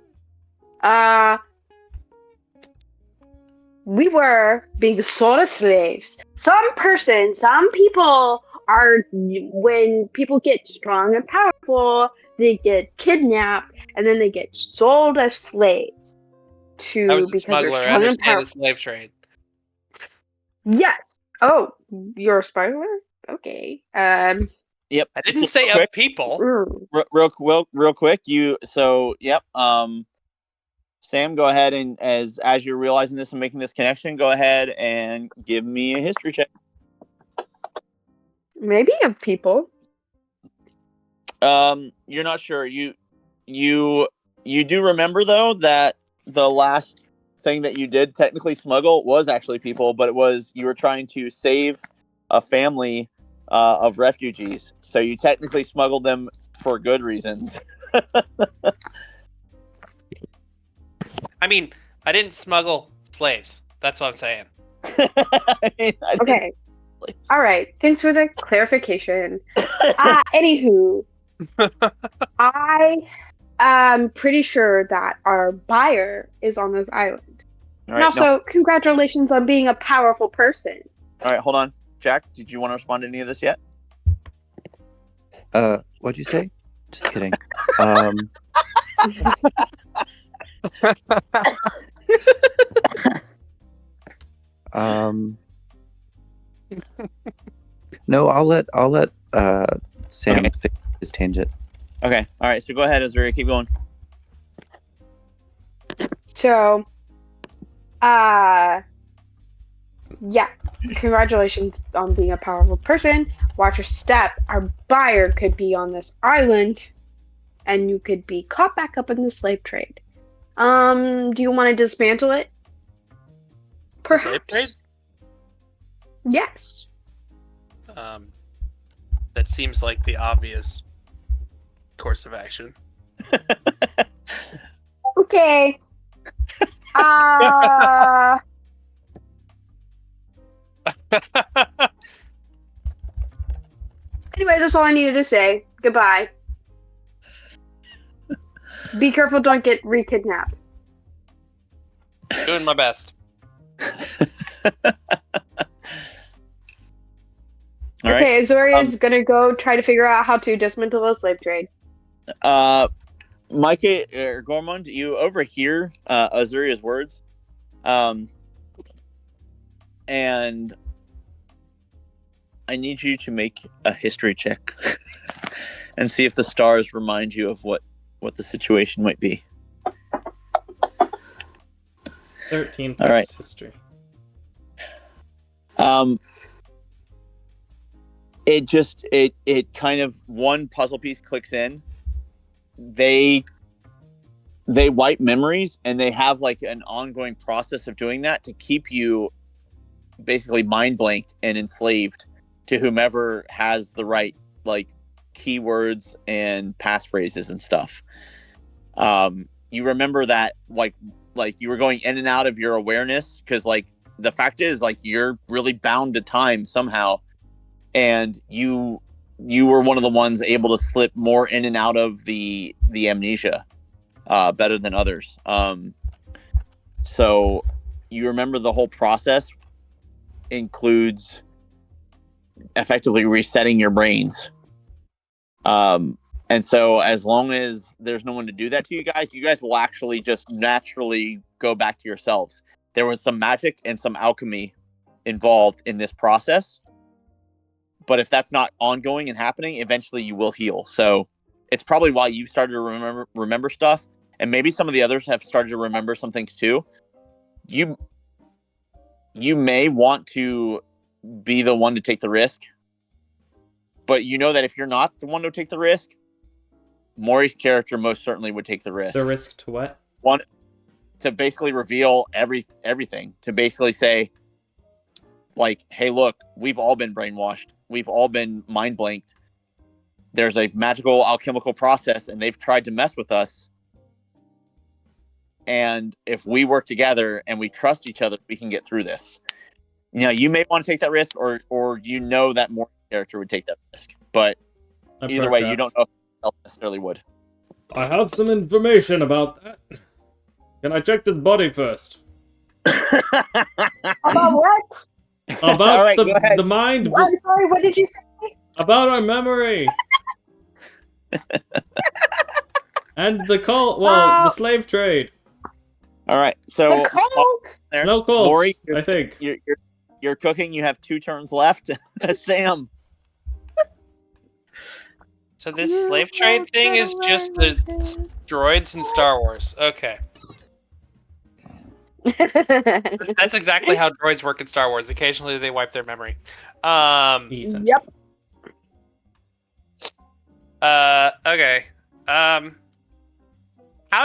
we were being sold as slaves. Some people are, when people get strong and powerful, they get kidnapped and then they get sold as slaves I was a because they're smuggler. I strong and understand the powerful. slave trade. Yes. Oh, you're a smuggler? Okay. Yep. I didn't So say real of quick, people. real quick. Yep. Sam, go ahead and as you're realizing this and making this connection, go ahead and give me a history check. Maybe of people. You're not sure. You do remember though that the last thing that you did technically smuggle was actually people, but it was you were trying to save a family of refugees. So you technically smuggled them for good reasons. I mean, I didn't smuggle slaves. That's what I'm saying. I didn't- Okay. All right. Thanks for the clarification. Anywho, I am pretty sure that our buyer is on this island. All And right, no. also, congratulations on being a powerful person. All right, hold on. Jack, did you want to respond to any of this yet? What'd you say? Just kidding. No, I'll let Sam Okay. fix his tangent. Okay. All right. So go ahead, Azuri. Keep going. So, yeah. Congratulations on being a powerful person. Watch your step. Our buyer could be on this island, and you could be caught back up in the slave trade. Do you want to dismantle it? The slave Perhaps. trade? Yes. That seems like the obvious course of action. Okay. Anyway, that's all I needed to say. Goodbye. Be careful, don't get re-kidnapped. Doing my best. All right. Okay, Azoria's gonna go try to figure out how to dismantle the slave trade. Micah or Gormund, you overhear Azuria's words, and I need you to make a history check and see if the stars remind you of what the situation might be. 13 plus All right. history. It kind of one puzzle piece clicks in. They wipe memories, and they have like an ongoing process of doing that to keep you basically mind blanked and enslaved to whomever has the right like keywords and passphrases and stuff. You remember that like you were going in and out of your awareness because like the fact is like you're really bound to time somehow, and you were one of the ones able to slip more in and out of the amnesia better than others. So you remember the whole process includes effectively resetting your brains. And so as long as there's no one to do that to you guys will actually just naturally go back to yourselves. There was some magic and some alchemy involved in this process. But if that's not ongoing and happening, eventually you will heal. So it's probably why you've started to remember stuff. And maybe some of the others have started to remember some things too. You may want to be the one to take the risk. But you know that if you're not the one to take the risk, Maury's character most certainly would take the risk. The risk to what? One, to basically reveal everything. To basically say, like, hey, look, we've all been brainwashed. We've all been mind blanked. There's a magical alchemical process, and they've tried to mess with us. And if we work together and we trust each other, we can get through this. You may want to take that risk, or that more character would take that risk. But either way, you don't know if else necessarily would. I have some information about that. Can I check this body first? About what? About All right, go ahead. the mind. I'm sorry, what did you say? About our memory. And the cult. Well, the slave trade. All right, so The cult? there. No cult. Lori, I think. you're cooking. You have 2 turns left. Sam. So this slave trade thing is just the droids in Star Wars. Okay. That's exactly how droids work in Star Wars. Occasionally they wipe their memory. Yep. Okay. How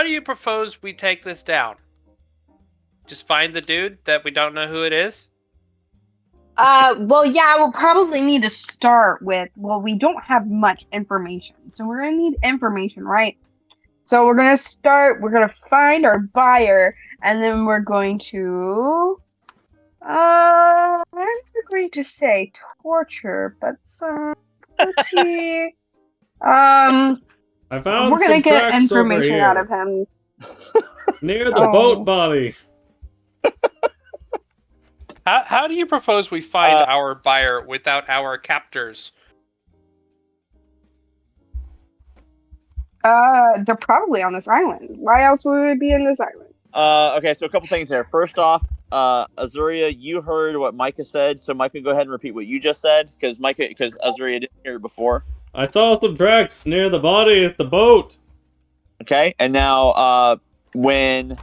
do you propose we take this down? Just find the dude that we don't know who it is? Well, yeah, we'll probably need to start with, we don't have much information. So we're gonna need information, right? So we're gonna find our buyer, and then we're going to, I'm going to say torture, but let's see. I found We're gonna some get tracks information over out here, of him. near the boat body. How do you propose we find our buyer without our captors? They're probably on this island. Why else would we be in this island? Okay, so a couple things there. First off, Azuria, you heard what Micah said, so Micah, go ahead and repeat what you just said, because Azuria didn't hear it before. I saw some tracks near the body at the boat. Okay, and now when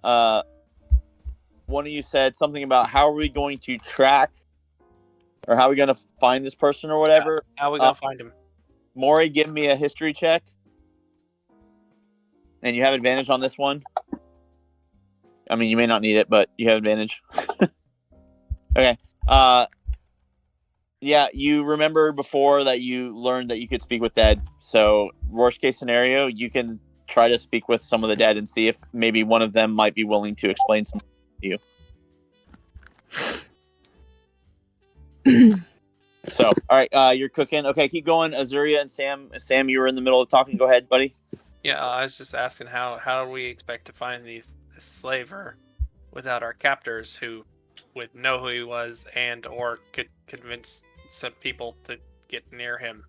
one of you said something about how are we going to track, or how are we going to find this person or whatever. How are we gonna find him? Maury, give me a history check. And you have advantage on this one. I mean, you may not need it, but you have advantage. Okay. Yeah, you remember before that you learned that you could speak with dead. So, worst case scenario, you can try to speak with some of the dead and see if maybe one of them might be willing to explain something to you. So, all right, you're cooking. Okay, keep going. Azuria and Sam. Sam, you were in the middle of talking. Go ahead, buddy. Yeah, I was just asking how do we expect to find this slaver without our captors who would know who he was and or could convince some people to get near him.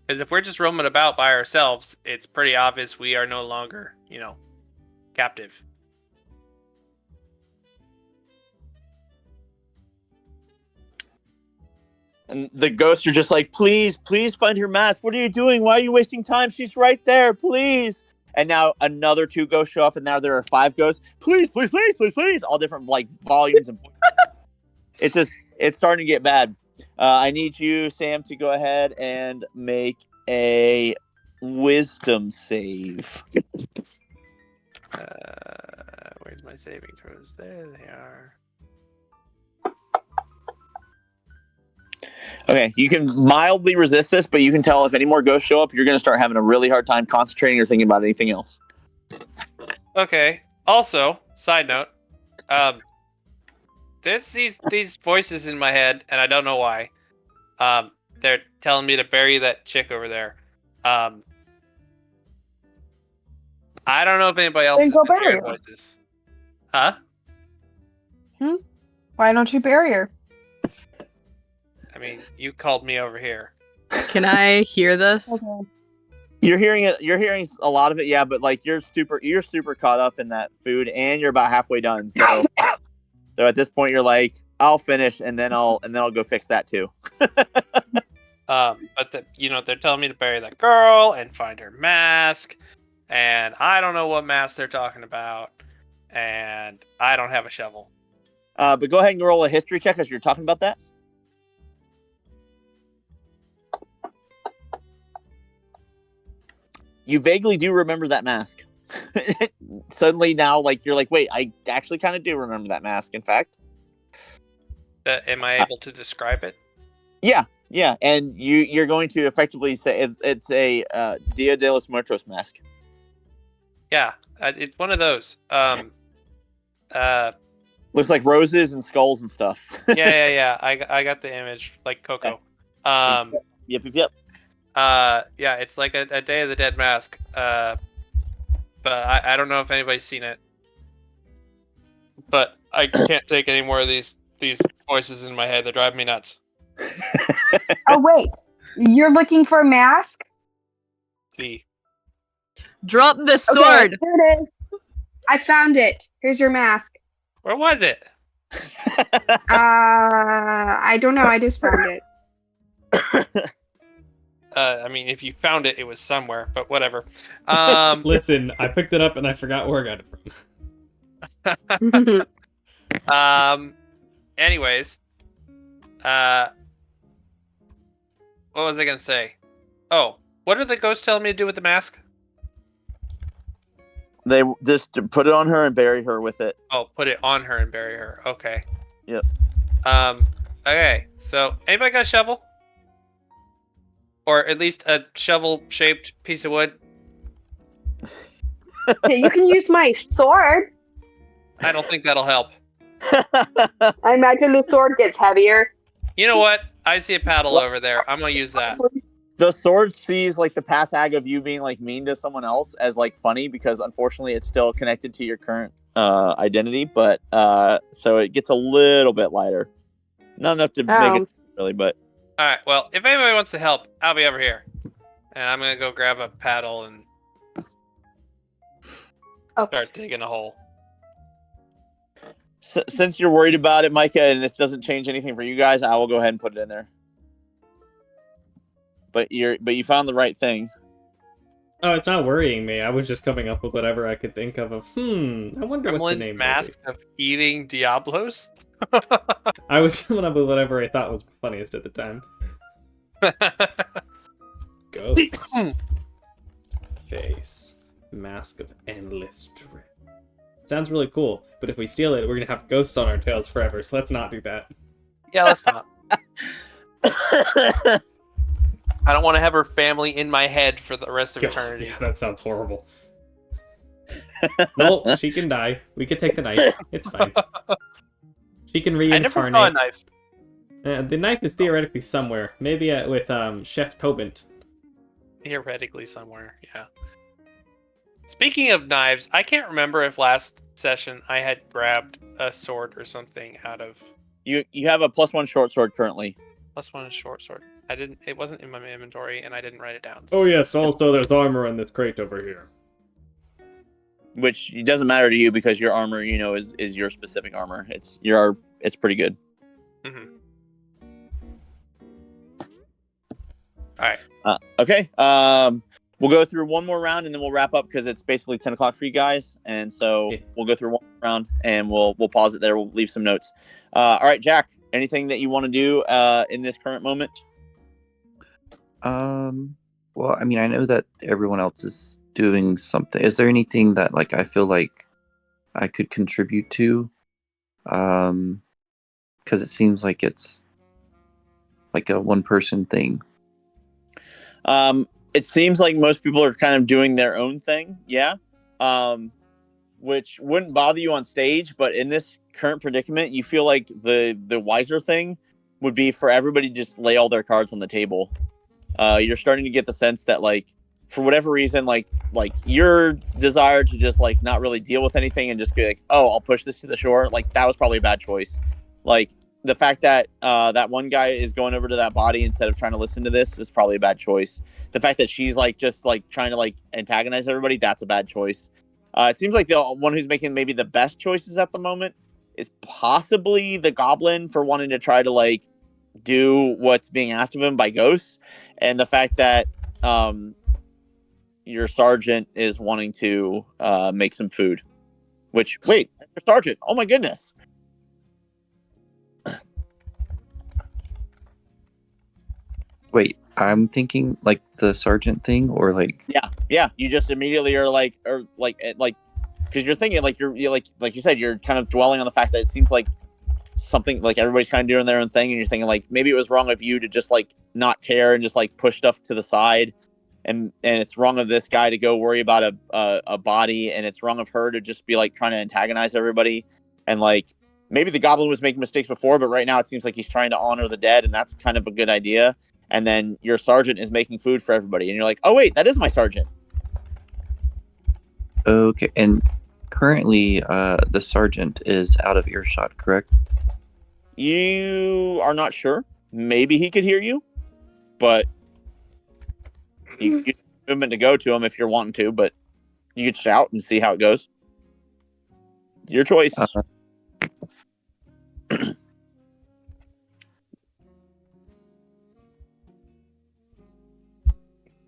Because if we're just roaming about by ourselves, it's pretty obvious we are no longer, captive. And the ghosts are just like, please find her mask. What are you doing? Why are you wasting time? She's right there, please. And now another 2 ghosts show up, and now there are 5 ghosts. Please, all different volumes and it's starting to get bad. I need you, Sam, to go ahead and make a wisdom save. Where's my saving throws? There they are. Okay, you can mildly resist this, but you can tell if any more ghosts show up, you're going to start having a really hard time concentrating or thinking about anything else. Okay. Also, side note, there's these voices in my head, and I don't know why. They're telling me to bury that chick over there. I don't know if anybody else Then has go been bury hearing her. voices. Huh? Why don't you bury her? I mean, you called me over here. Can I hear this? Okay. You're hearing it. You're hearing a lot of it, yeah. But like you're super caught up in that food, and you're about halfway done. So at this point, you're like, I'll finish, and then I'll go fix that too. But they're telling me to bury that girl and find her mask, and I don't know what mask they're talking about, and I don't have a shovel. But go ahead and roll a history check as you're talking about that. You vaguely do remember that mask. Suddenly now, like you're like, wait, I actually kind of do remember that mask. In fact, Am I able to describe it? yeah, and you're going to effectively say it's a Dia de los Muertos mask. Yeah, it's one of those. Looks like roses and skulls and stuff. Yeah. I got the image, like Coco. Yep. Yeah, it's like a Day of the Dead mask. But I don't know if anybody's seen it. But I can't take any more of these voices in my head. They're driving me nuts. Oh wait, you're looking for a mask? See. Drop the Okay, sword. here it is. I found it. Here's your mask. Where was it? I don't know. I just found it. I mean, if you found it, it was somewhere, but whatever. Listen, I picked it up and I forgot where I got it from. Anyways, what was I gonna say? Oh, what are the ghosts telling me to do with the mask? They just put it on her and bury her with it. Oh, put it on her and bury her. Okay. Yep. Okay. So, anybody got a shovel? Or at least a shovel-shaped piece of wood? Okay, you can use my sword. I don't think that'll help. I imagine the sword gets heavier. You know what? I see a paddle over there. I'm gonna use that. The sword sees like the past ag of you being like mean to someone else as like funny because unfortunately it's still connected to your current identity, but so it gets a little bit lighter. Not enough to make it really, but All right. Well, if anybody wants to help, I'll be over here, and I'm gonna go grab a paddle and start digging a hole. Since you're worried about it, Micah, and this doesn't change anything for you guys, I will go ahead and put it in there. But you found the right thing. Oh, it's not worrying me. I was just coming up with whatever I could think of. I wonder what the Gremlin's name mask of eating Diablos. I was coming up with whatever I thought was funniest at the time. Ghost. Face. Mask of Endless Dread. Sounds really cool, but if we steal it, we're gonna have ghosts on our tails forever, so let's not do that. Yeah, let's not. I don't want to have her family in my head for the rest of eternity. Yeah, that sounds horrible. No, she can die. We could take the knife. It's fine. She can reincarnate. I never saw a knife. The knife is theoretically somewhere. Maybe with Chef Tobint. Theoretically somewhere, yeah. Speaking of knives, I can't remember if last session I had grabbed a sword or something out of... You have a +1 short sword currently. +1 short sword. It wasn't in my inventory, and I didn't write it down. So. Oh yes, also there's armor in this crate over here. Which doesn't matter to you because your armor, is your specific armor. It's pretty good. Mm-hmm. All right. Okay. We'll go through one more round and then we'll wrap up because it's basically 10 o'clock for you guys. And so we'll go through one round and we'll pause it there. We'll leave some notes. All right, Jack, anything that you want to do in this current moment? Well, I mean, I know that everyone else is doing something. Is there anything that like I feel like I could contribute to? Because it seems like it's like a one-person thing. It seems like most people are kind of doing their own thing, yeah. Which wouldn't bother you on stage, but in this current predicament, you feel like the wiser thing would be for everybody to just lay all their cards on the table. You're starting to get the sense that like for whatever reason, like your desire to just like not really deal with anything and just be like, oh, I'll push this to the shore, like that was probably a bad choice. Like the fact that that one guy is going over to that body instead of trying to listen to this is probably a bad choice. The fact that she's like just like trying to like antagonize everybody, that's a bad choice. It seems like the one who's making maybe the best choices at the moment is possibly the goblin for wanting to try to like do what's being asked of him by ghosts, and the fact that your sergeant is wanting to make some food. Which wait, your sergeant! Oh my goodness! Wait, I'm thinking like the sergeant thing, or like yeah. You just immediately are like, because you're thinking like you're like you said, you're kind of dwelling on the fact that it seems like something like everybody's kind of doing their own thing, and you're thinking like maybe it was wrong of you to just like not care and just like push stuff to the side, and it's wrong of this guy to go worry about a body, and it's wrong of her to just be like trying to antagonize everybody, and like maybe the goblin was making mistakes before, but right now it seems like he's trying to honor the dead, and that's kind of a good idea. And then your sergeant is making food for everybody, and you're like, oh wait, that is my sergeant. Okay, and currently the sergeant is out of earshot, correct? You are not sure. Maybe he could hear you, but you could movement to go to him if you're wanting to, but you could shout and see how it goes. Your choice.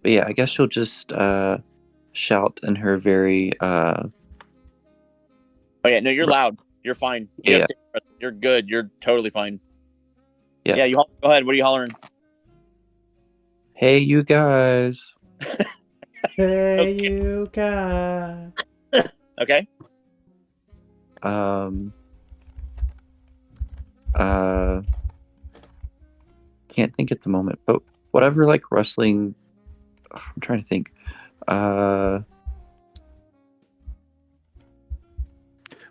But yeah, I guess she'll just shout in her very Oh yeah, no, you're loud. You're fine. Yeah. You're good. You're totally fine. Yeah. Yeah, go ahead. What are you hollering? Hey, you guys. Hey, Okay. you guys. Okay. Can't think at the moment, but whatever, like rustling. I'm trying to think.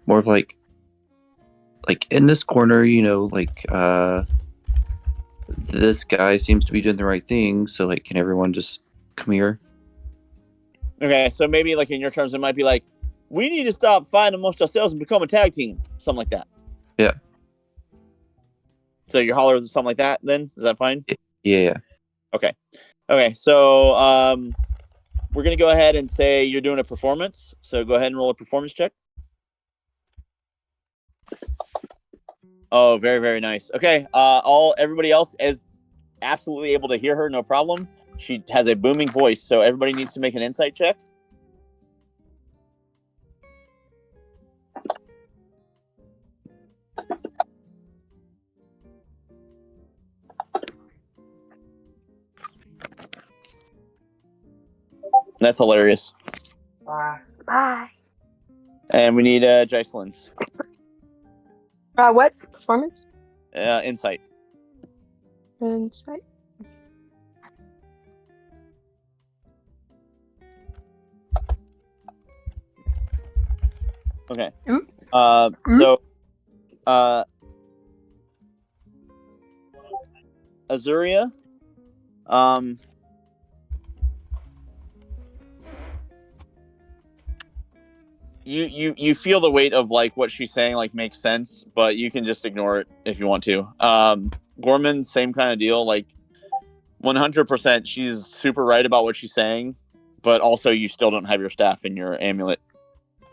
More of like in this corner, like this guy seems to be doing the right thing. So like, can everyone just come here? Okay, so maybe like in your terms, it might be like, we need to stop fighting amongst ourselves and become a tag team, something like that. Yeah. So you're hollering something like that. Then is that fine? Yeah. Okay. So we're gonna go ahead and say you're doing a performance. So go ahead and roll a performance check. Oh, very, very nice. Okay. Everybody else is absolutely able to hear her, no problem. She has a booming voice, so everybody needs to make an insight check. That's hilarious. Bye. And we need Jocelyn's What performance? insight. Insight. Okay. Mm-hmm. So, Azuria, you feel the weight of like what she's saying like makes sense, but you can just ignore it if you want to. Gorman, same kind of deal. Like 100%, she's super right about what she's saying, but also you still don't have your staff in your amulet.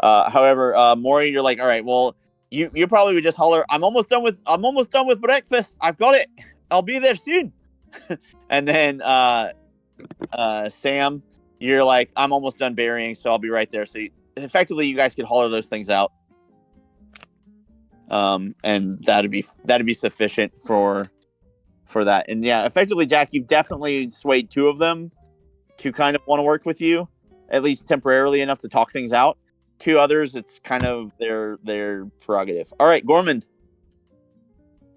However, Maury, you're like, all right, well, you probably would just holler, I'm almost done with breakfast. I've got it. I'll be there soon. And then Sam, you're like, I'm almost done burying, so I'll be right there. So effectively, you guys could holler those things out, and that'd be sufficient for that. And yeah, effectively, Jack, you've definitely swayed two of them to kind of want to work with you, at least temporarily enough to talk things out. Two others, it's kind of their prerogative. All right, Gorman.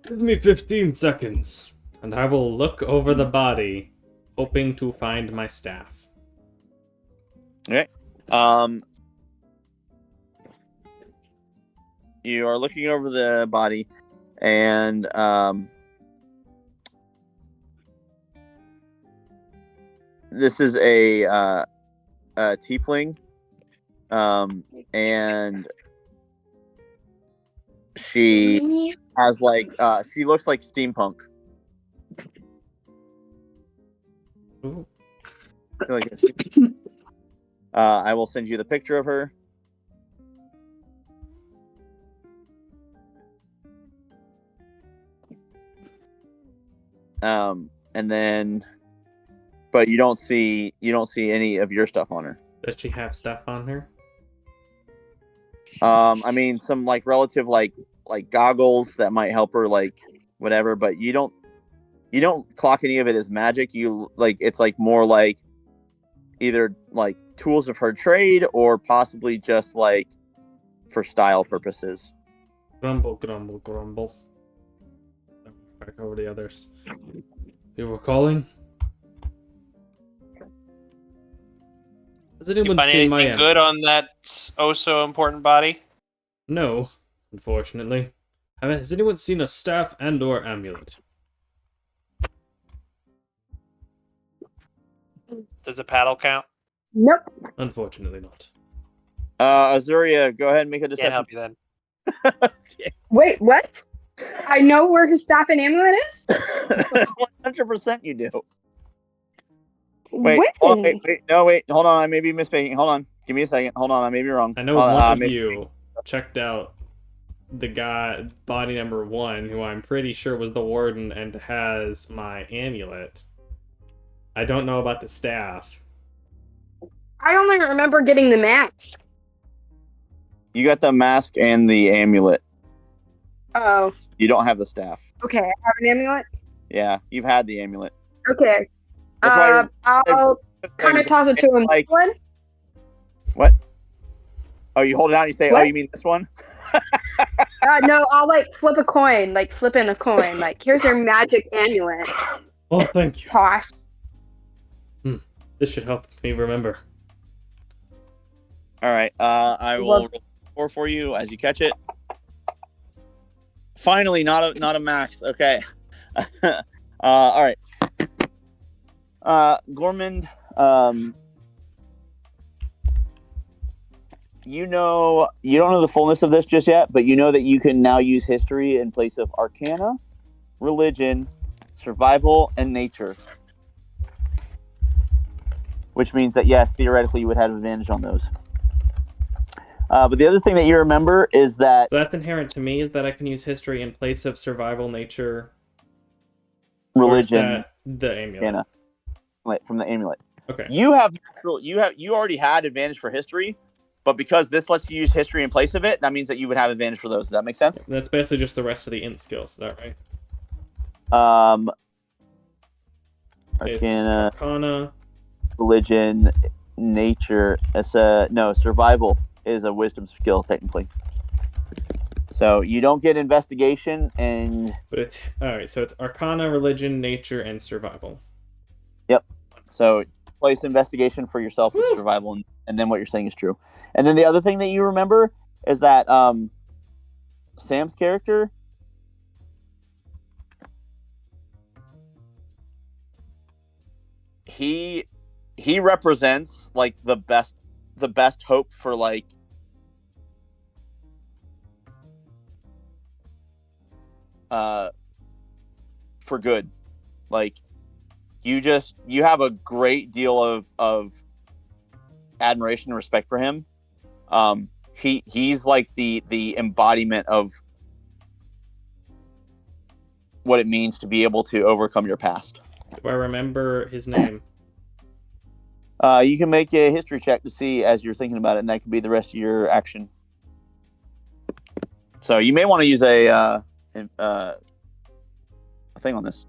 Give me 15 seconds, and I will look over the body, hoping to find my staff. Okay. You are looking over the body, and this is a tiefling, and she has like she looks like steampunk. Ooh. I will send you the picture of her. And then, but you don't see any of your stuff on her. Does she have stuff on her? I mean, some like relative like goggles that might help her, like whatever. But you don't clock any of it as magic. You like it's like more like either like tools of her trade or possibly just like for style purposes. Grumble, grumble, grumble. Back over the others. People calling? Has You anyone find seen my anything good on that oh so important body? No, unfortunately. Has anyone seen a staff and/or amulet? Does a paddle count? Nope. Unfortunately not. Azuria, go ahead and make a Can't deception. help you then. Wait, what? I know where his staff and amulet is? 100% you do. Wait, When? no, wait, hold on, I may be misspeaking. Hold on, give me a second. Hold on, I may be wrong. I know Hold on, one of maybe- you checked out the guy, body number 1, who I'm pretty sure was the warden and has my amulet. I don't know about the staff. I only remember getting the mask. You got the mask and the amulet. Oh, You don't have the staff. okay. I have an amulet. Yeah, you've had the amulet. Okay. That's why I'll kind of toss it to him. Like, One? what? Oh, you hold it out and you say, What? oh, you mean this one? No, I'll like flip a coin, like flipping a coin. Like, here's your magic amulet. Oh, thank you. Toss. This should help me remember. All right, I will Well- roll 4 for you as you catch it. Finally, not a max. Okay. All right. Gormand, you know, you don't know the fullness of this just yet, but you know that you can now use history in place of arcana, religion, survival, and nature. Which means that, yes, theoretically you would have advantage on those. But the other thing that you remember is that So that's inherent to me, is that I can use history in place of survival, nature, religion, or is that the amulet. arcana, from the amulet. Okay. You already had advantage for history, but because this lets you use history in place of it, that means that you would have advantage for those. Does that make sense? That's basically just the rest of the int skills, is that right? It's Arcana, arcana. religion, nature. Survival is a wisdom skill technically. So you don't get investigation, and But it's alright, so it's arcana, religion, nature, and survival. so place investigation for yourself with Woo! survival, and then what you're saying is true. And then the other thing that you remember is that Sam's character, he represents like the best hope for like for good. Like you have a great deal of admiration and respect for him. He's like the embodiment of what it means to be able to overcome your past. Do I remember his name? You can make a history check to see as you're thinking about it, and that could be the rest of your action. So you may want to use a thing on this.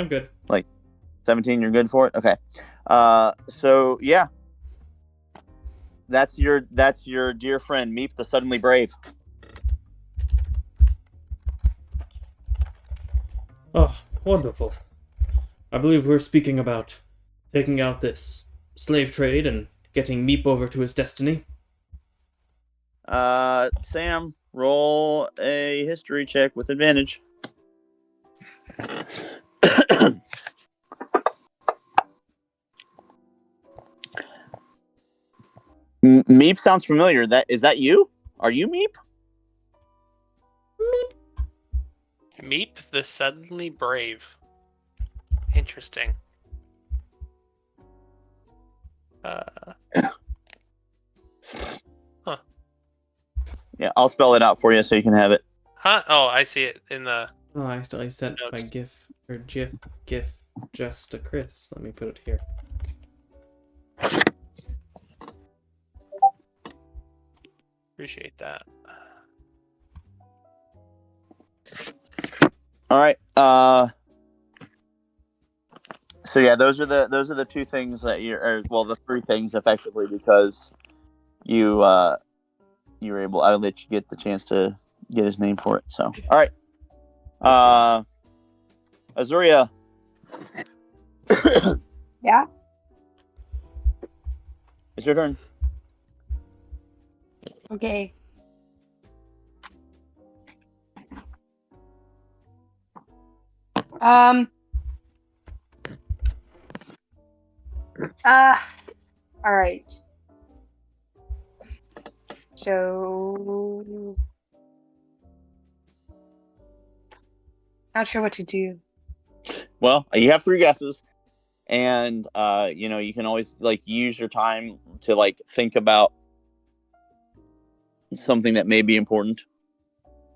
I'm good. 17, you're good for it? Okay. So yeah. That's your dear friend, Meep the Suddenly Brave. Oh, wonderful. I believe we're speaking about taking out this slave trade and getting Meep over to his destiny. Sam, roll a history check with advantage. Meep sounds familiar. Is that you? Are you Meep? Meep the Suddenly Brave. Interesting. Yeah, I'll spell it out for you so you can have it. Huh? Oh, I see it in the. Oh, I accidentally sent my GIF just to Chris. Let me put it here. Appreciate that. All right. So yeah, those are the two things that the three things effectively, because you were able. I let you get the chance to get his name for it. So all right. Azuria. Yeah. It's your turn. Okay. All right. So, not sure what to do. Well, you have 3 guesses, and you can always use your time to think about something that may be important.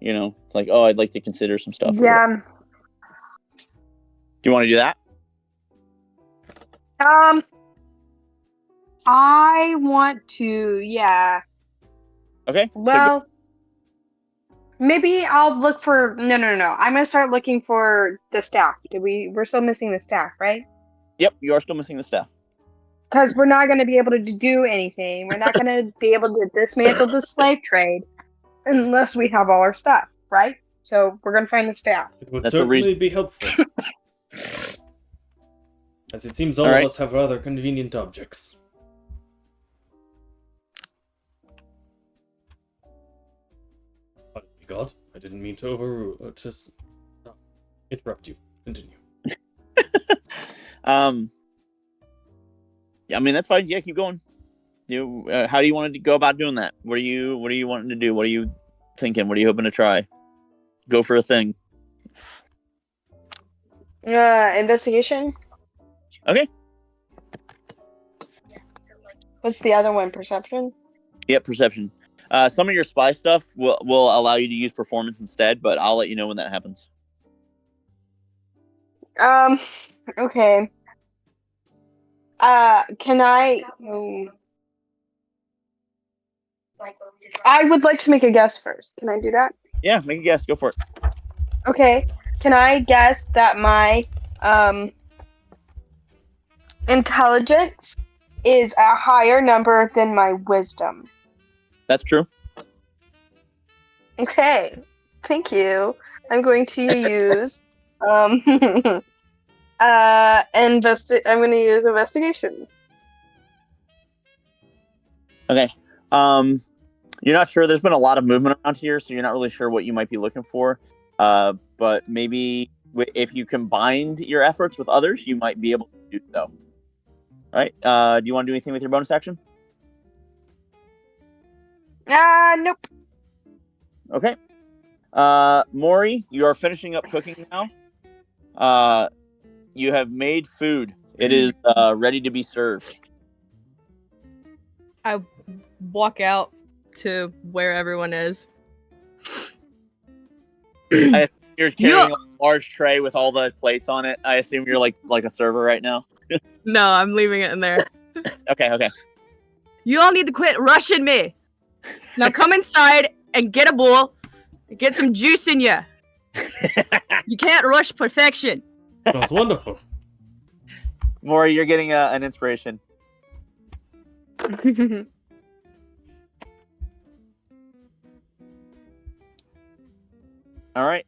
It's like, oh, I'd like to consider some stuff. Yeah. Do you want to do that? I want to. Yeah. Okay. Well, maybe I'll look for. No. I'm gonna start looking for the staff. We're still missing the staff, right? Yep, you are still missing the staff. Because we're not going to be able to do anything. We're not going to be able to dismantle the slave trade unless we have all our stuff, right? So we're going to find the staff. It would That's a certainly be helpful. As it seems all All of right. us have rather convenient objects. Pardon me, God. I didn't mean to interrupt you. Continue. I mean, that's fine. Yeah, keep going. How do you want to go about doing that? What are you wanting to do? What are you thinking? What are you hoping to try? Go for a thing. Investigation? Okay. What's the other one? Perception? Yep, perception. Some of your spy stuff will allow you to use performance instead, but I'll let you know when that happens. Okay. Can I... I would like to make a guess first. Can I do that? Yeah, make a guess. Go for it. Okay. Can I guess that my intelligence is a higher number than my wisdom? That's true. Okay. Thank you. I'm going to use I'm going to use investigation. Okay. You're not sure. There's been a lot of movement around here, so you're not really sure what you might be looking for. But maybe if you combined your efforts with others, you might be able to do so. All right. Do you want to do anything with your bonus action? Nope. Okay. Maury, you are finishing up cooking now. You have made food. It is ready to be served. I walk out to where everyone is. You're carrying a large tray with all the plates on it. I assume you're like a server right now. No, I'm leaving it in there. Okay. You all need to quit rushing me. Now come inside and get a bowl. And get some juice in you. You can't rush perfection. Sounds wonderful. Maury, you're getting an inspiration. All right.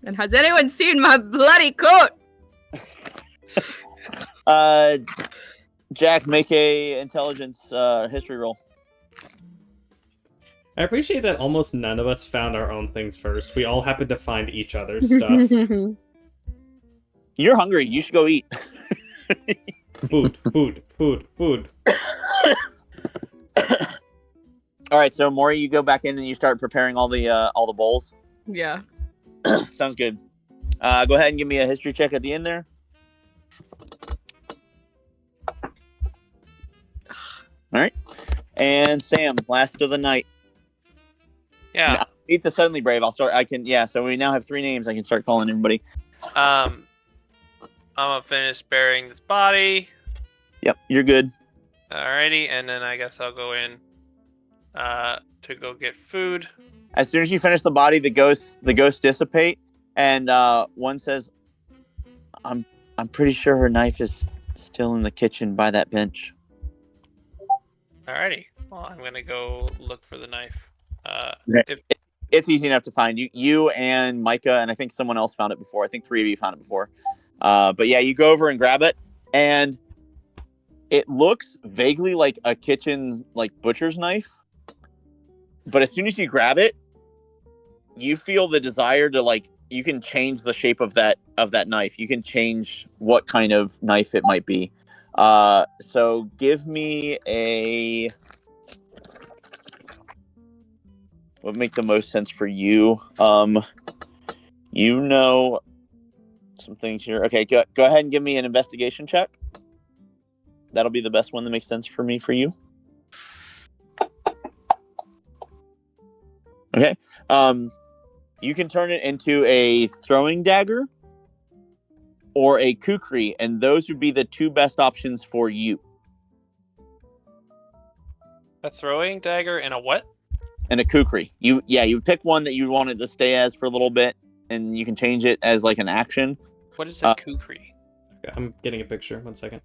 And has anyone seen my bloody coat? Jack, make a intelligence history roll. I appreciate that almost none of us found our own things first. We all happened to find each other's stuff. You're hungry. You should go eat. Food. All right, so Maury, you go back in and you start preparing all the bowls. Yeah. Sounds good. Go ahead and give me a history check at the end there. All right, and Sam, last of the night. Yeah. Meet the Suddenly Brave. So we now have 3 names. I can start calling everybody. I'm gonna finish burying this body. Yep, you're good. Alrighty, and then I guess I'll go in to go get food. As soon as you finish the body, the ghosts dissipate, and one says, "I'm pretty sure her knife is still in the kitchen by that bench." Alrighty. Well, I'm gonna go look for the knife. It's easy enough to find. You and Micah, and I think someone else found it before. I think 3 of you found it before. But yeah, you go over and grab it, and it looks vaguely like a kitchen butcher's knife. But as soon as you grab it, you feel the desire to change the shape of that knife. You can change what kind of knife it might be. So give me a what would make the most sense for you. You know some things here. Okay, go ahead and give me an investigation check. That'll be the best one that makes sense for me for you. Okay. You can turn it into a throwing dagger or a kukri, and those would be the two best options for you. A throwing dagger and a what? And a kukri. You pick one that you want it to stay as for a little bit, and you can change it as like an action. What is a kukri? Okay, I'm getting a picture. 1 second.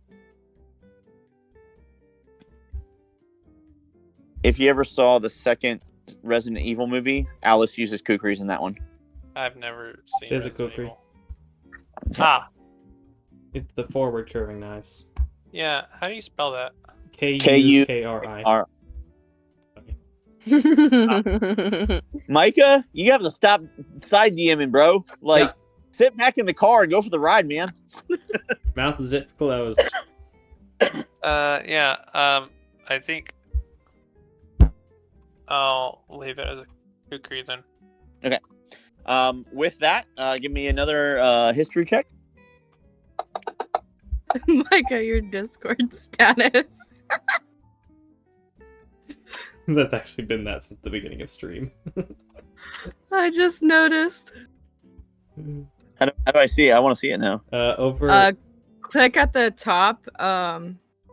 If you ever saw the second Resident Evil movie, Alice uses kukris in that one. I've never seen. There's a Resident kukri. Evil. Ah, It's the forward curving knives. yeah. How do you spell that? Kukri. Micah, you have to stop side DMing, bro. Like, sit back in the car and go for the ride, man. Mouth zip closed. Yeah. I think I'll leave it as a kukri then. Okay. With that, give me another history check. Micah, your Discord status. That's actually been that since the beginning of stream. I just noticed. How do I see it? I want to see it now. Over Click at the top.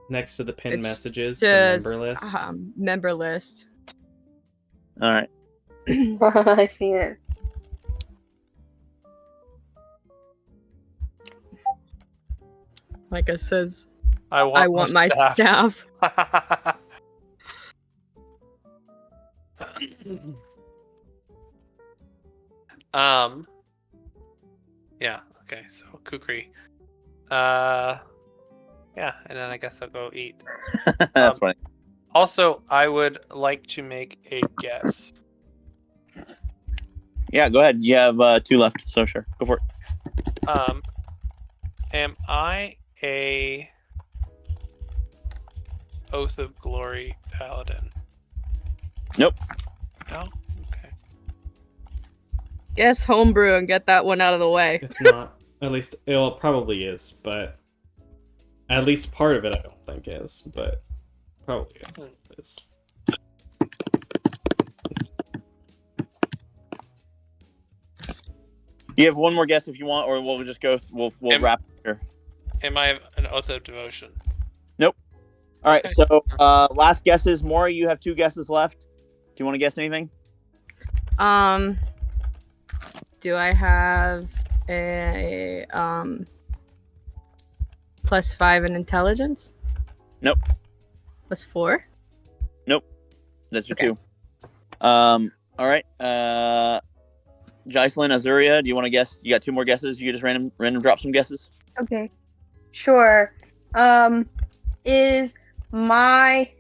next to the pinned it's messages, the just, member list. Member list. All right. I see it. Micah says, I I want my staff. Yeah. Okay. So kukri. Yeah, and then I guess I'll go eat. That's funny. Also, I would like to make a guess. Yeah, go ahead. You have 2 left, so sure, go for it. Am I a Oath of Glory paladin? Nope. No. Okay. Guess homebrew and get that one out of the way. It's not. At least it probably is, but at least part of it I don't think is, but probably is. You have one more guess if you want, or we'll just go. We'll wrap here. Am I an Oath of Devotion? Nope. All right. Okay. So last guesses. Maury, you have 2 guesses left. Do you want to guess anything? Do I have a +5 in intelligence? Nope. +4? That's your Okay. 2. All right. Jocelyn, Azuria, do you want to guess? You got 2 more guesses. You can just random drop some guesses. Okay. Sure. Is my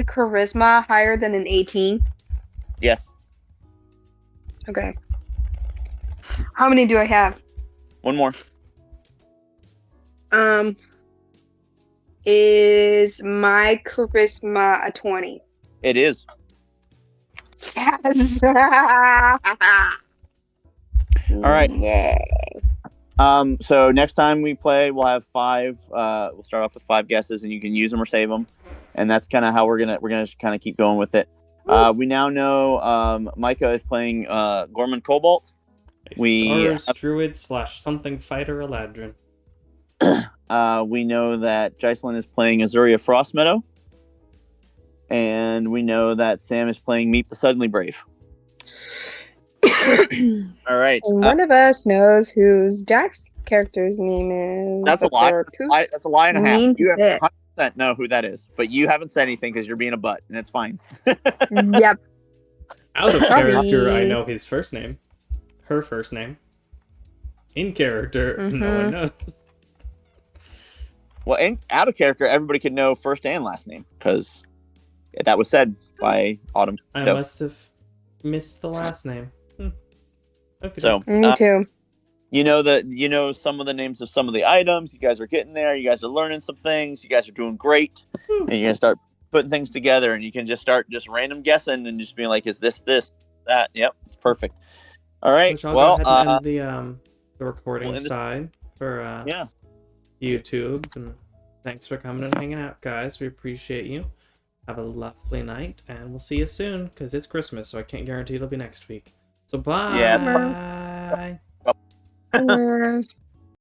charisma higher than an 18? Yes. Okay. How many do I have? 1 more. Is my charisma a 20? It is. Yes. All right. Yeah. So next time we play, we'll have 5. We'll start off with 5 guesses, and you can use them or save them, and that's kind of how we're gonna kind of keep going with it. We now know Micah is playing Gorman Cobalt. Stars Druid / something fighter Eladrin. We know that Jocelyn is playing Azuria Frostmeadow, and we know that Sam is playing Meep the Suddenly Brave. All right. One of us knows who Jack's character's name is. That's a but lie. there are two. That's a lie and a half. Mean to You say. have 100% know who that is, but you haven't said anything because you're being a butt, and it's fine. Yep. Out of Probably. character, I know his first name. Her first name. In character, no one knows. Well, out of character, everybody could know first and last name because that was said by Autumn. I must have missed the last name. Okay. So Me too. you know some of the names of some of the items. You guys are getting there. You guys are learning some things. You guys are doing great, and you're gonna start putting things together. And you can just start just random guessing and just being like, "Is this that?" Yep, it's perfect. All right. Which I'll Well, go ahead and end the recording we'll end it- side for yeah. YouTube. And thanks for coming and hanging out, guys. We appreciate you. Have a lovely night, and we'll see you soon, because it's Christmas, so I can't guarantee it'll be next week. So bye. Yeah. Yes.